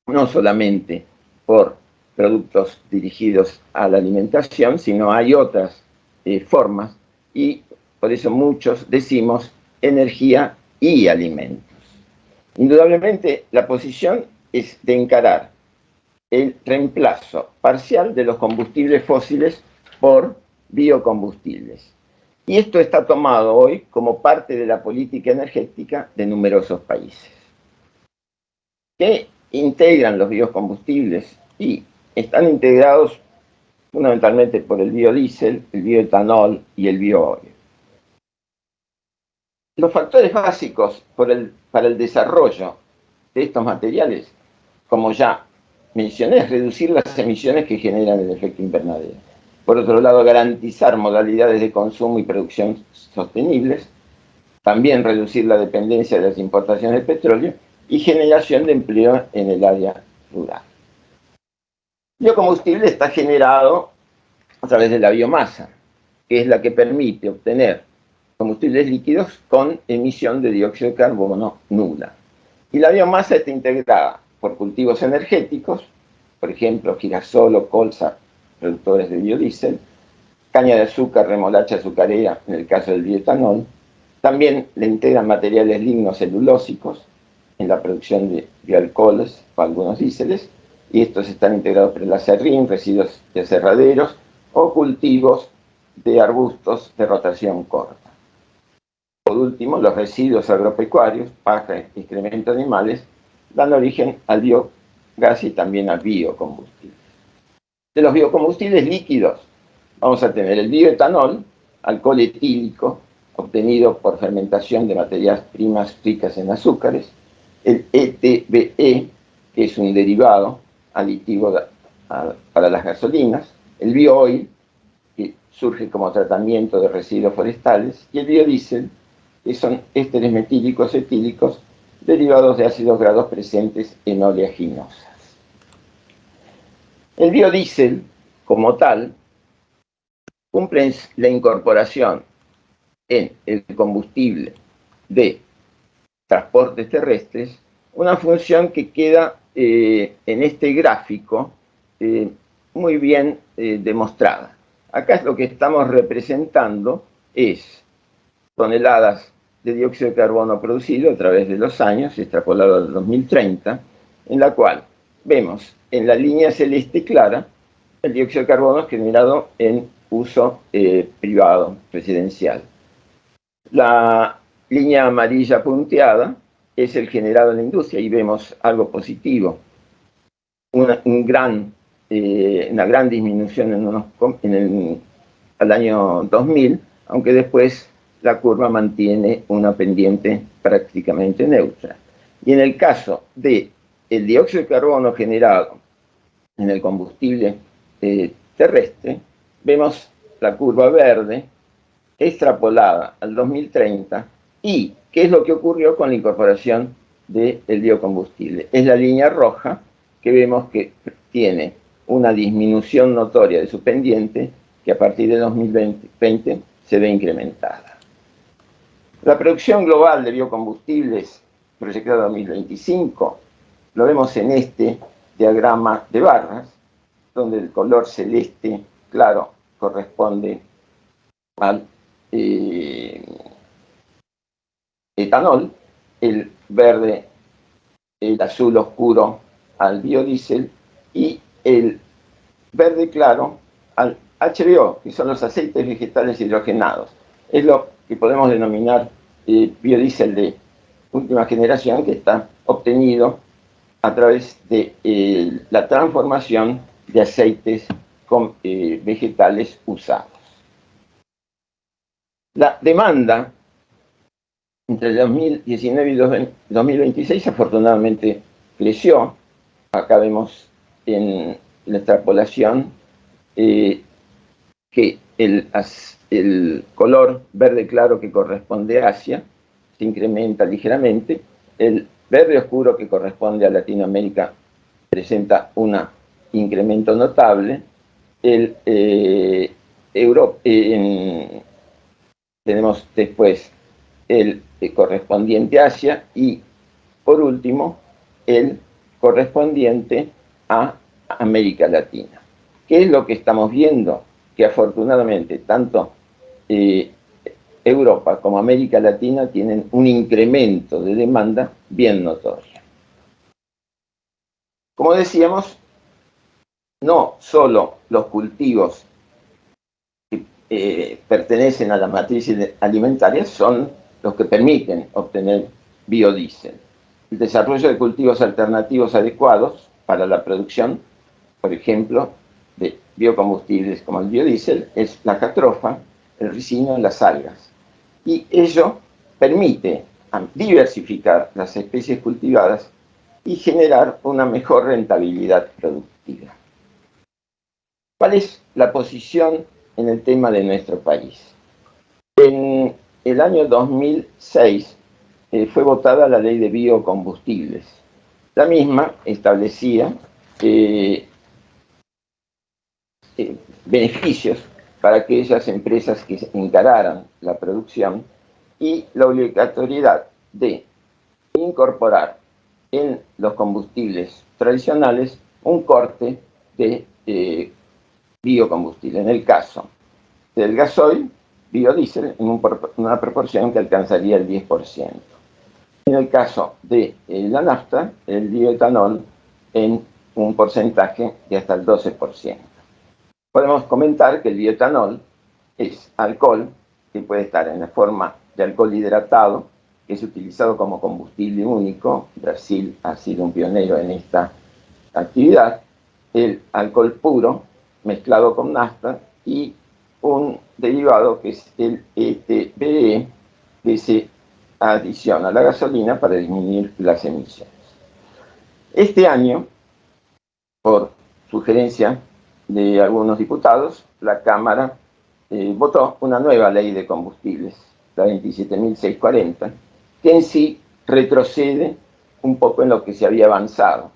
no solamente por productos dirigidos a la alimentación, sino hay otras formas, y por eso muchos decimos energía y alimentos. Indudablemente, la posición es de encarar el reemplazo parcial de los combustibles fósiles por biocombustibles. Y esto está tomado hoy como parte de la política energética de numerosos países, que integran los biocombustibles y están integrados fundamentalmente por el biodiesel, el bioetanol y el bioóleo. Los factores básicos para el desarrollo de estos materiales, como ya mencioné, es reducir las emisiones que generan el efecto invernadero. Por otro lado, garantizar modalidades de consumo y producción sostenibles, también reducir la dependencia de las importaciones de petróleo y generación de empleo en el área rural. El biocombustible está generado a través de la biomasa, que es la que permite obtener combustibles líquidos con emisión de dióxido de carbono nula. Y la biomasa está integrada por cultivos energéticos, por ejemplo, girasol o colza, productores de biodiesel, caña de azúcar, remolacha azucarera, en el caso del bioetanol. También le integran materiales lignocelulósicos en la producción de bioalcoholes o algunos diéseles, y estos están integrados por el acerrín, residuos de aserraderos o cultivos de arbustos de rotación corta. Por último, los residuos agropecuarios, paja y excremento de animales, dan origen al biogás y también a biocombustibles. De los biocombustibles líquidos, vamos a tener el bioetanol, alcohol etílico, obtenido por fermentación de materias primas ricas en azúcares, el ETBE, que es un derivado aditivo para las gasolinas, el biooil, que surge como tratamiento de residuos forestales, y el biodiesel, que son ésteres metílicos etílicos derivados de ácidos grasos presentes en oleaginosas. El biodiesel, como tal, cumple la incorporación en el combustible de transportes terrestres una función que queda en este gráfico muy bien demostrada. Acá lo que estamos representando es toneladas de dióxido de carbono producido a través de los años, extrapolado al 2030, en la cual vemos en la línea celeste clara el dióxido de carbono generado en uso privado, residencial. La línea amarilla punteada es el generado en la industria y vemos algo positivo, una gran disminución al año 2000, aunque después la curva mantiene una pendiente prácticamente neutra. Y en el caso del dióxido de carbono generado en el combustible terrestre, vemos la curva verde extrapolada al 2030. ¿Y qué es lo que ocurrió con la incorporación del biocombustible? Es la línea roja que vemos que tiene una disminución notoria de su pendiente que a partir de 2020 se ve incrementada. La producción global de biocombustibles proyectada a 2025 lo vemos en este diagrama de barras, donde el color celeste claro corresponde al etanol, el verde, el azul oscuro al biodiesel y el verde claro al HBO, que son los aceites vegetales hidrogenados. Es lo que podemos denominar biodiesel de última generación, que está obtenido a través de la transformación de aceites vegetales usados. La demanda entre el 2019 y 2026 afortunadamente creció. Acá vemos en la extrapolación que el color verde claro que corresponde a Asia se incrementa ligeramente, el verde oscuro que corresponde a Latinoamérica presenta un incremento notable, tenemos después el correspondiente a Asia y, por último, el correspondiente a América Latina. ¿Qué es lo que estamos viendo? Que afortunadamente tanto Europa como América Latina tienen un incremento de demanda bien notorio. Como decíamos, no solo los cultivos que pertenecen a la matriz alimentaria son los que permiten obtener biodiesel. El desarrollo de cultivos alternativos adecuados para la producción, por ejemplo, de biocombustibles como el biodiesel, es la jatrofa, el ricino y las algas. Y ello permite diversificar las especies cultivadas y generar una mejor rentabilidad productiva. ¿Cuál es la posición en el tema de nuestro país? En el año 2006 fue votada la ley de biocombustibles. La misma establecía beneficios para aquellas empresas que encararan la producción y la obligatoriedad de incorporar en los combustibles tradicionales un corte de biocombustible. En el caso del gasoil, biodiesel, en una proporción que alcanzaría el 10%. En el caso de la nafta, el bioetanol, en un porcentaje de hasta el 12%. Podemos comentar que el bioetanol es alcohol que puede estar en la forma de alcohol hidratado, que es utilizado como combustible único. Brasil ha sido un pionero en esta actividad. El alcohol puro mezclado con nafta y un derivado que es el ETBE, que se adiciona a la gasolina para disminuir las emisiones. Este año, por sugerencia de algunos diputados, la Cámara votó una nueva ley de combustibles, la 27.640, que en sí retrocede un poco en lo que se había avanzado,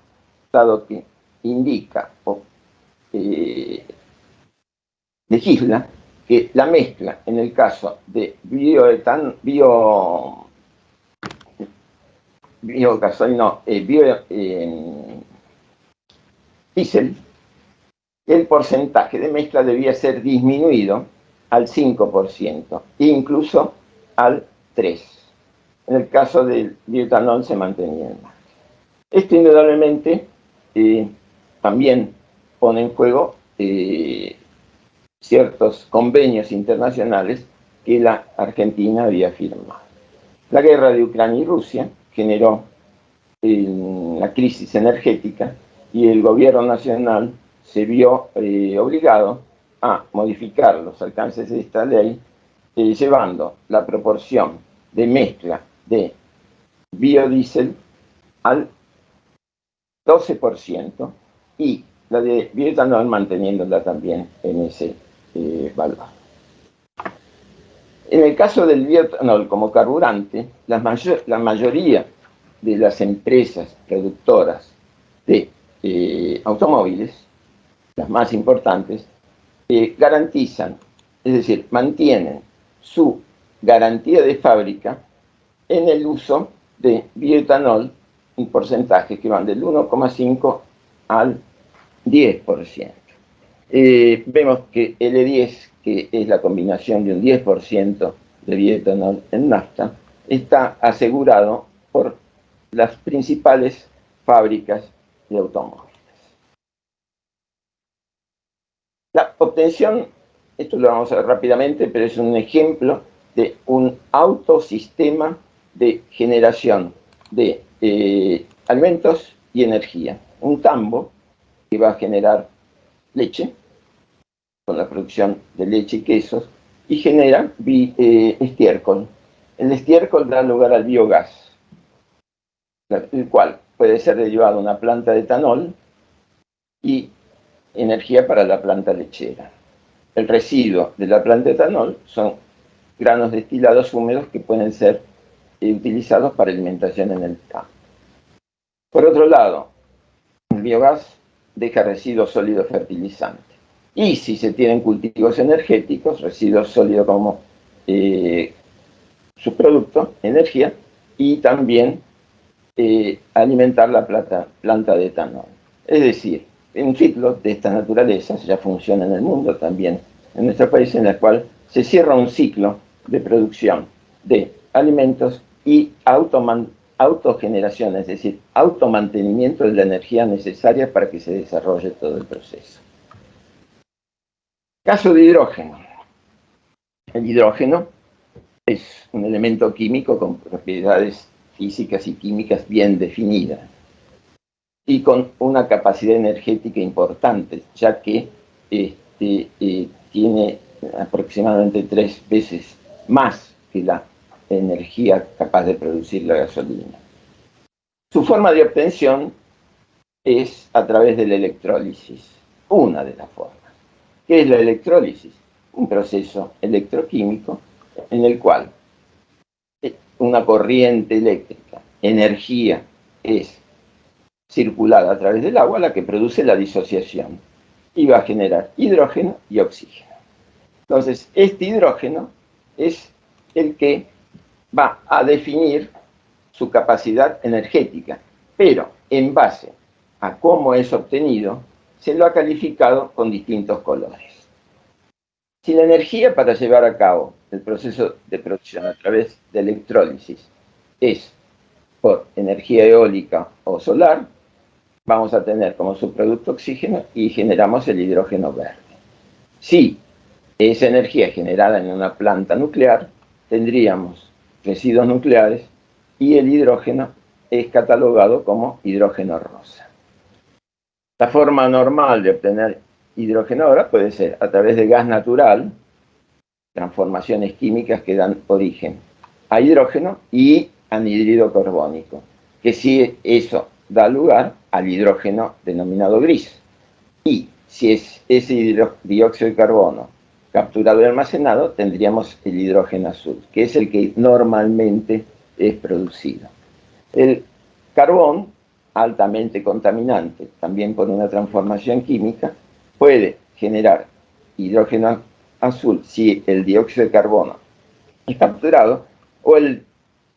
dado que indica o legisla que la mezcla en el caso de biodiesel, el porcentaje de mezcla debía ser disminuido al 5%, incluso al 3%. En el caso del bioetanol se mantenía en margen. Esto indudablemente también pone en juego ciertos convenios internacionales que la Argentina había firmado. La guerra de Ucrania y Rusia generó la crisis energética y el gobierno nacional se vio obligado a modificar los alcances de esta ley, llevando la proporción de mezcla de biodiesel al 12% y la de bioetanol manteniéndola también en ese valor. En el caso del bioetanol como carburante, la mayoría de las empresas productoras de automóviles, las más importantes, garantizan, es decir, mantienen su garantía de fábrica en el uso de bioetanol, un porcentaje que van del 1,5 al 10%. Vemos que L10, que es la combinación de un 10% de bioetanol en nafta, está asegurado por las principales fábricas de automóviles. La obtención, esto lo vamos a ver rápidamente, pero es un ejemplo de un autosistema de generación de alimentos y energía. Un tambo que va a generar leche, con la producción de leche y quesos, y genera estiércol. El estiércol da lugar al biogás, el cual puede ser derivado a una planta de etanol y energía para la planta lechera. El residuo de la planta de etanol son granos destilados húmedos que pueden ser utilizados para alimentación en el campo. Por otro lado, el biogás deja residuos sólidos fertilizantes. Y si se tienen cultivos energéticos, residuos sólidos como subproducto, energía, y también alimentar la planta de etanol. Es decir, un ciclo de esta naturaleza ya funciona en el mundo, también en nuestro país, en el cual se cierra un ciclo de producción de alimentos y autogeneración, es decir, automantenimiento de la energía necesaria para que se desarrolle todo el proceso. Caso de hidrógeno. El hidrógeno es un elemento químico con propiedades físicas y químicas bien definidas y con una capacidad energética importante, ya que tiene aproximadamente 3 veces más que la energía capaz de producir la gasolina. Su forma de obtención es a través de la electrólisis, una de las formas. ¿Qué es la electrólisis? Un proceso electroquímico en el cual una corriente eléctrica, energía es circulada a través del agua la que produce la disociación y va a generar hidrógeno y oxígeno. Entonces, este hidrógeno es el que va a definir su capacidad energética, pero en base a cómo es obtenido, se lo ha calificado con distintos colores. Si la energía para llevar a cabo el proceso de producción a través de electrólisis es por energía eólica o solar, vamos a tener como subproducto oxígeno y generamos el hidrógeno verde. Si esa energía generada en una planta nuclear, tendríamos residuos nucleares y el hidrógeno es catalogado como hidrógeno rosa. La forma normal de obtener hidrógeno ahora puede ser a través de gas natural, transformaciones químicas que dan origen a hidrógeno y anhídrido carbónico, que si eso da lugar al hidrógeno denominado gris. Y si es ese dióxido de carbono capturado y almacenado, tendríamos el hidrógeno azul, que es el que normalmente es producido. El carbón, altamente contaminante, también por una transformación química, puede generar hidrógeno azul si el dióxido de carbono es capturado, o el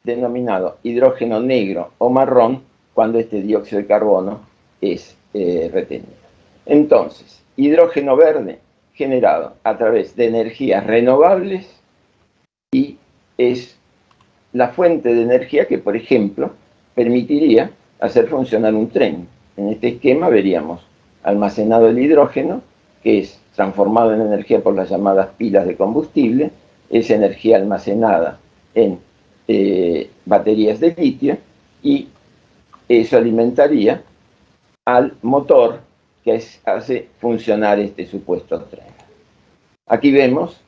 denominado hidrógeno negro o marrón cuando este dióxido de carbono es retenido. Entonces, hidrógeno verde generado a través de energías renovables y es la fuente de energía que, por ejemplo, permitiría hacer funcionar un tren. En este esquema veríamos almacenado el hidrógeno, que es transformado en energía por las llamadas pilas de combustible, es energía almacenada en baterías de litio, y eso alimentaría al motor que hace funcionar este supuesto tren. Aquí vemos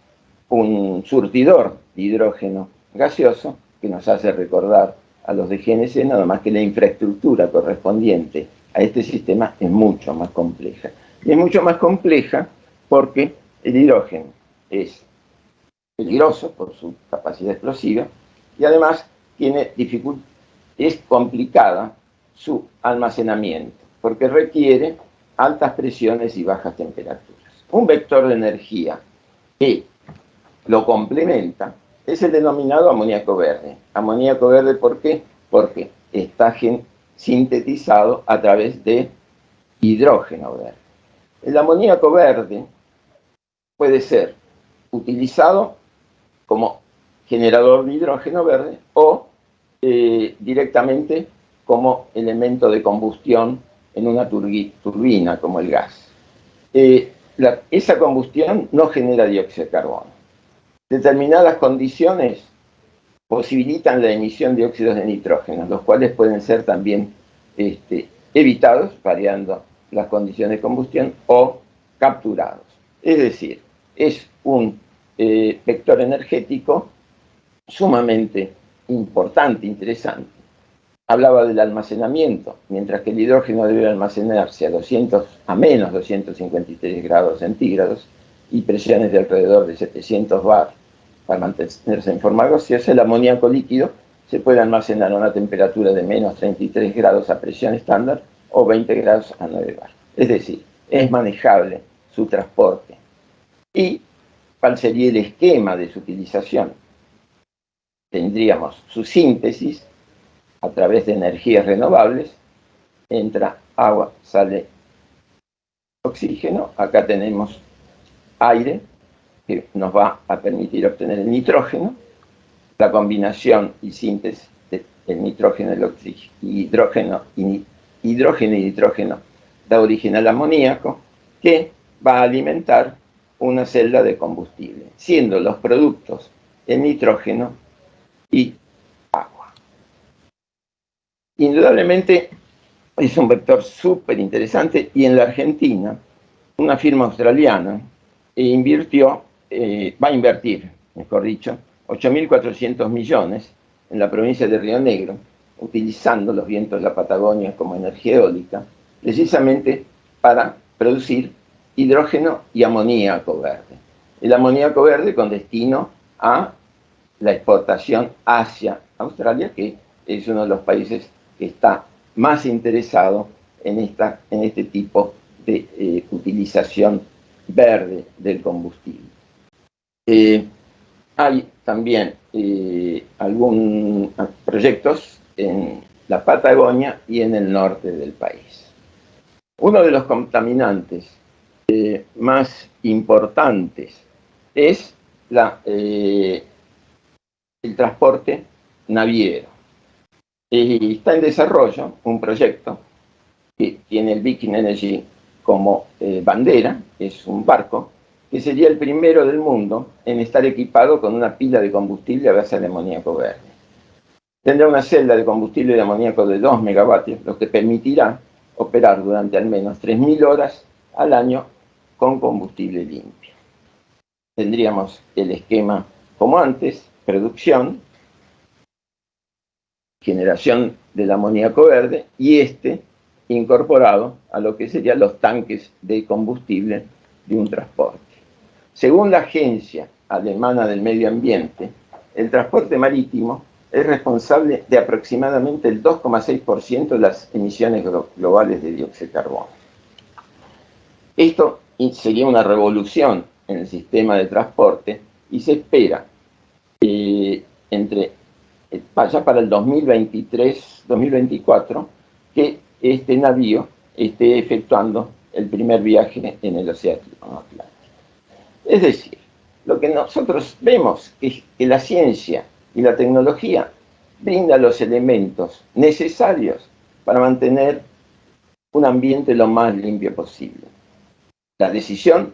un surtidor de hidrógeno gaseoso que nos hace recordar a los de GNC, nada más que la infraestructura correspondiente a este sistema es mucho más compleja. Y es mucho más compleja porque el hidrógeno es peligroso por su capacidad explosiva y además es complicada su almacenamiento porque requiere altas presiones y bajas temperaturas. Un vector de energía que lo complementa es el denominado amoníaco verde. Amoníaco verde, ¿por qué? Porque está sintetizado a través de hidrógeno verde. El amoníaco verde puede ser utilizado como generador de hidrógeno verde o directamente como elemento de combustión en una turbina, como el gas. Esa combustión no genera dióxido de carbono. Determinadas condiciones posibilitan la emisión de óxidos de nitrógeno, los cuales pueden ser también evitados, variando las condiciones de combustión, o capturados. Es decir, es un vector energético sumamente importante, interesante. Hablaba del almacenamiento, mientras que el hidrógeno debe almacenarse a menos 253 grados centígrados y presiones de alrededor de 700 bar para mantenerse en forma gaseosa, el amoníaco líquido se puede almacenar a una temperatura de menos 33 grados a presión estándar o 20 grados a 9 bar. Es decir, es manejable su transporte. ¿Y cuál sería el esquema de su utilización? Tendríamos su síntesis a través de energías renovables, entra agua, sale oxígeno, acá tenemos aire, que nos va a permitir obtener el nitrógeno, la combinación y síntesis del nitrógeno, el oxígeno, hidrógeno y nitrógeno da origen al amoníaco, que va a alimentar una celda de combustible, siendo los productos el nitrógeno y agua. Indudablemente es un vector súper interesante, y en la Argentina una firma australiana va a invertir, mejor dicho, 8.400 millones en la provincia de Río Negro, utilizando los vientos de la Patagonia como energía eólica, precisamente para producir hidrógeno y amoníaco verde. El amoníaco verde con destino a la exportación hacia Australia, que es uno de los países que está más interesado en este tipo de utilización verde del combustible. Hay también algunos proyectos en la Patagonia y en el norte del país. Uno de los contaminantes más importantes es el transporte naviero. Está en desarrollo un proyecto que tiene el Viking Energy como bandera, es un barco que sería el primero del mundo en estar equipado con una pila de combustible a base de amoníaco verde. Tendrá una celda de combustible de amoníaco de 2 megavatios, lo que permitirá operar durante al menos 3.000 horas al año con combustible limpio. Tendríamos el esquema como antes: producción, generación del amoníaco verde y incorporado a lo que serían los tanques de combustible de un transporte. Según la Agencia Alemana del Medio Ambiente, el transporte marítimo es responsable de aproximadamente el 2,6% de las emisiones globales de dióxido de carbono. Esto sería una revolución en el sistema de transporte y se espera ya para el 2023-2024 que este navío esté efectuando el primer viaje en el Océano Atlántico. Es decir, lo que nosotros vemos es que la ciencia y la tecnología brindan los elementos necesarios para mantener un ambiente lo más limpio posible. La decisión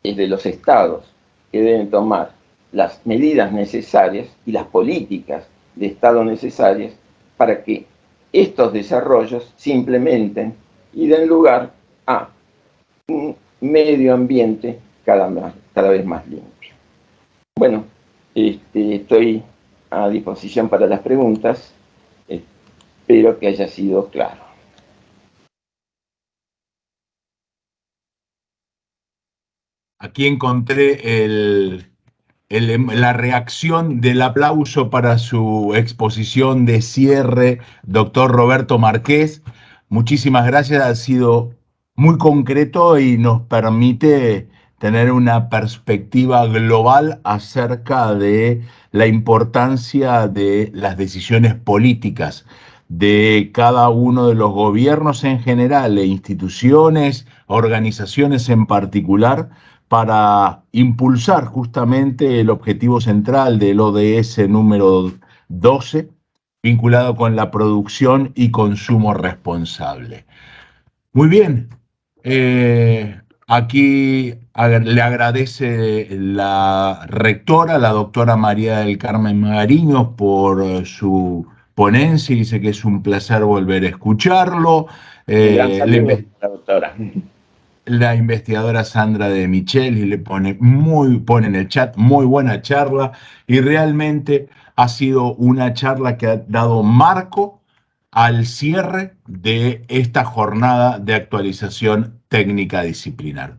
es de los estados, que deben tomar las medidas necesarias y las políticas de estado necesarias para que estos desarrollos se implementen y den lugar a un medio ambiente cada vez más limpio. Bueno, estoy a disposición para las preguntas. Espero que haya sido claro. Aquí encontré la reacción del aplauso para su exposición de cierre, doctor Roberto Marqués. Muchísimas gracias, ha sido muy concreto y nos permite tener una perspectiva global acerca de la importancia de las decisiones políticas de cada uno de los gobiernos en general e instituciones, organizaciones en particular, para impulsar justamente el objetivo central del ODS número 12, vinculado con la producción y consumo responsable. Muy bien, aquí le agradece la rectora, la doctora María del Carmen Magariños, por su ponencia, y dice que es un placer volver a escucharlo. Un gran saludo, la doctora. La investigadora Sandra de Micheli le pone en el chat, muy buena charla, y realmente ha sido una charla que ha dado marco al cierre de esta jornada de actualización técnica disciplinar.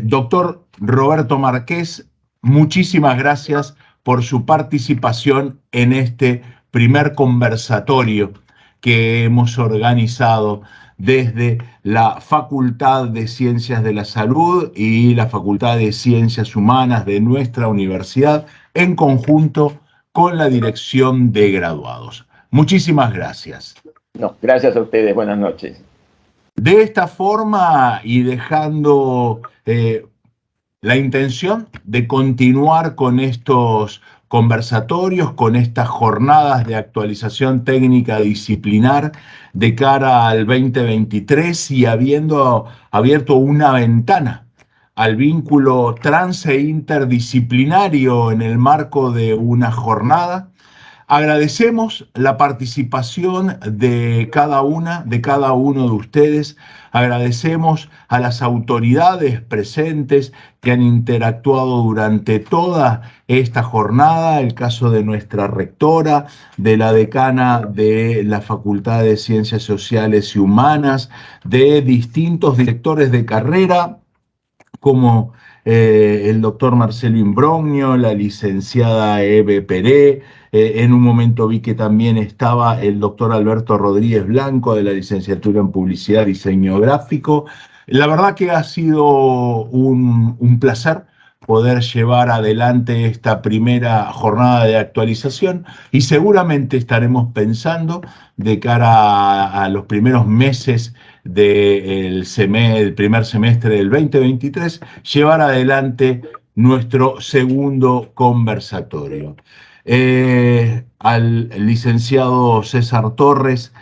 Doctor Roberto Marqués, muchísimas gracias por su participación en este primer conversatorio que hemos organizado desde la Facultad de Ciencias de la Salud y la Facultad de Ciencias Humanas de nuestra universidad, en conjunto con la Dirección de Graduados. Muchísimas gracias. No, gracias a ustedes, buenas noches. De esta forma, y dejando la intención de continuar con estos conversatorios, con estas jornadas de actualización técnica disciplinar de cara al 2023, y habiendo abierto una ventana al vínculo trans e interdisciplinario en el marco de una jornada, agradecemos la participación de cada uno de ustedes. Agradecemos a las autoridades presentes que han interactuado durante toda esta jornada, el caso de nuestra rectora, de la decana de la Facultad de Ciencias Sociales y Humanas, de distintos directores de carrera, como el doctor Marcelo Imbrogno, la licenciada Eve Peré. En un momento vi que también estaba el doctor Alberto Rodríguez Blanco, de la licenciatura en Publicidad y Diseño Gráfico. La verdad que ha sido un placer poder llevar adelante esta primera jornada de actualización, y seguramente estaremos pensando de cara a los primeros meses del primer semestre del 2023, llevar adelante nuestro segundo conversatorio. Al licenciado César Torres,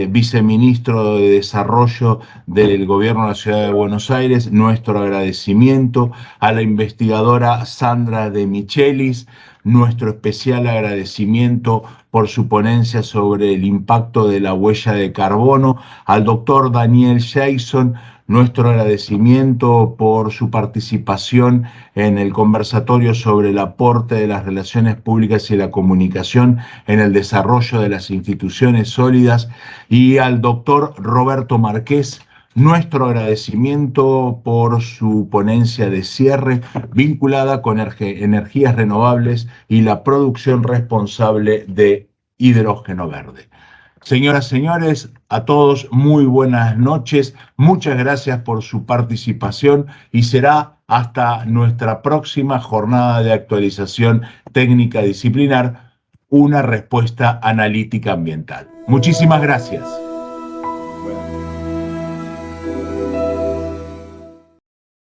viceministro de Desarrollo del Gobierno de la Ciudad de Buenos Aires, nuestro agradecimiento. A la investigadora Sandra De Michelis, nuestro especial agradecimiento por su ponencia sobre el impacto de la huella de carbono. Al doctor Daniel Jason, nuestro agradecimiento por su participación en el conversatorio sobre el aporte de las relaciones públicas y la comunicación en el desarrollo de las instituciones sólidas. Y al doctor Roberto Marqués, nuestro agradecimiento por su ponencia de cierre vinculada con energías renovables y la producción responsable de hidrógeno verde. Señoras, señores, a todos muy buenas noches. Muchas gracias por su participación y será hasta nuestra próxima jornada de actualización técnica disciplinar, una respuesta analítica ambiental. Muchísimas gracias.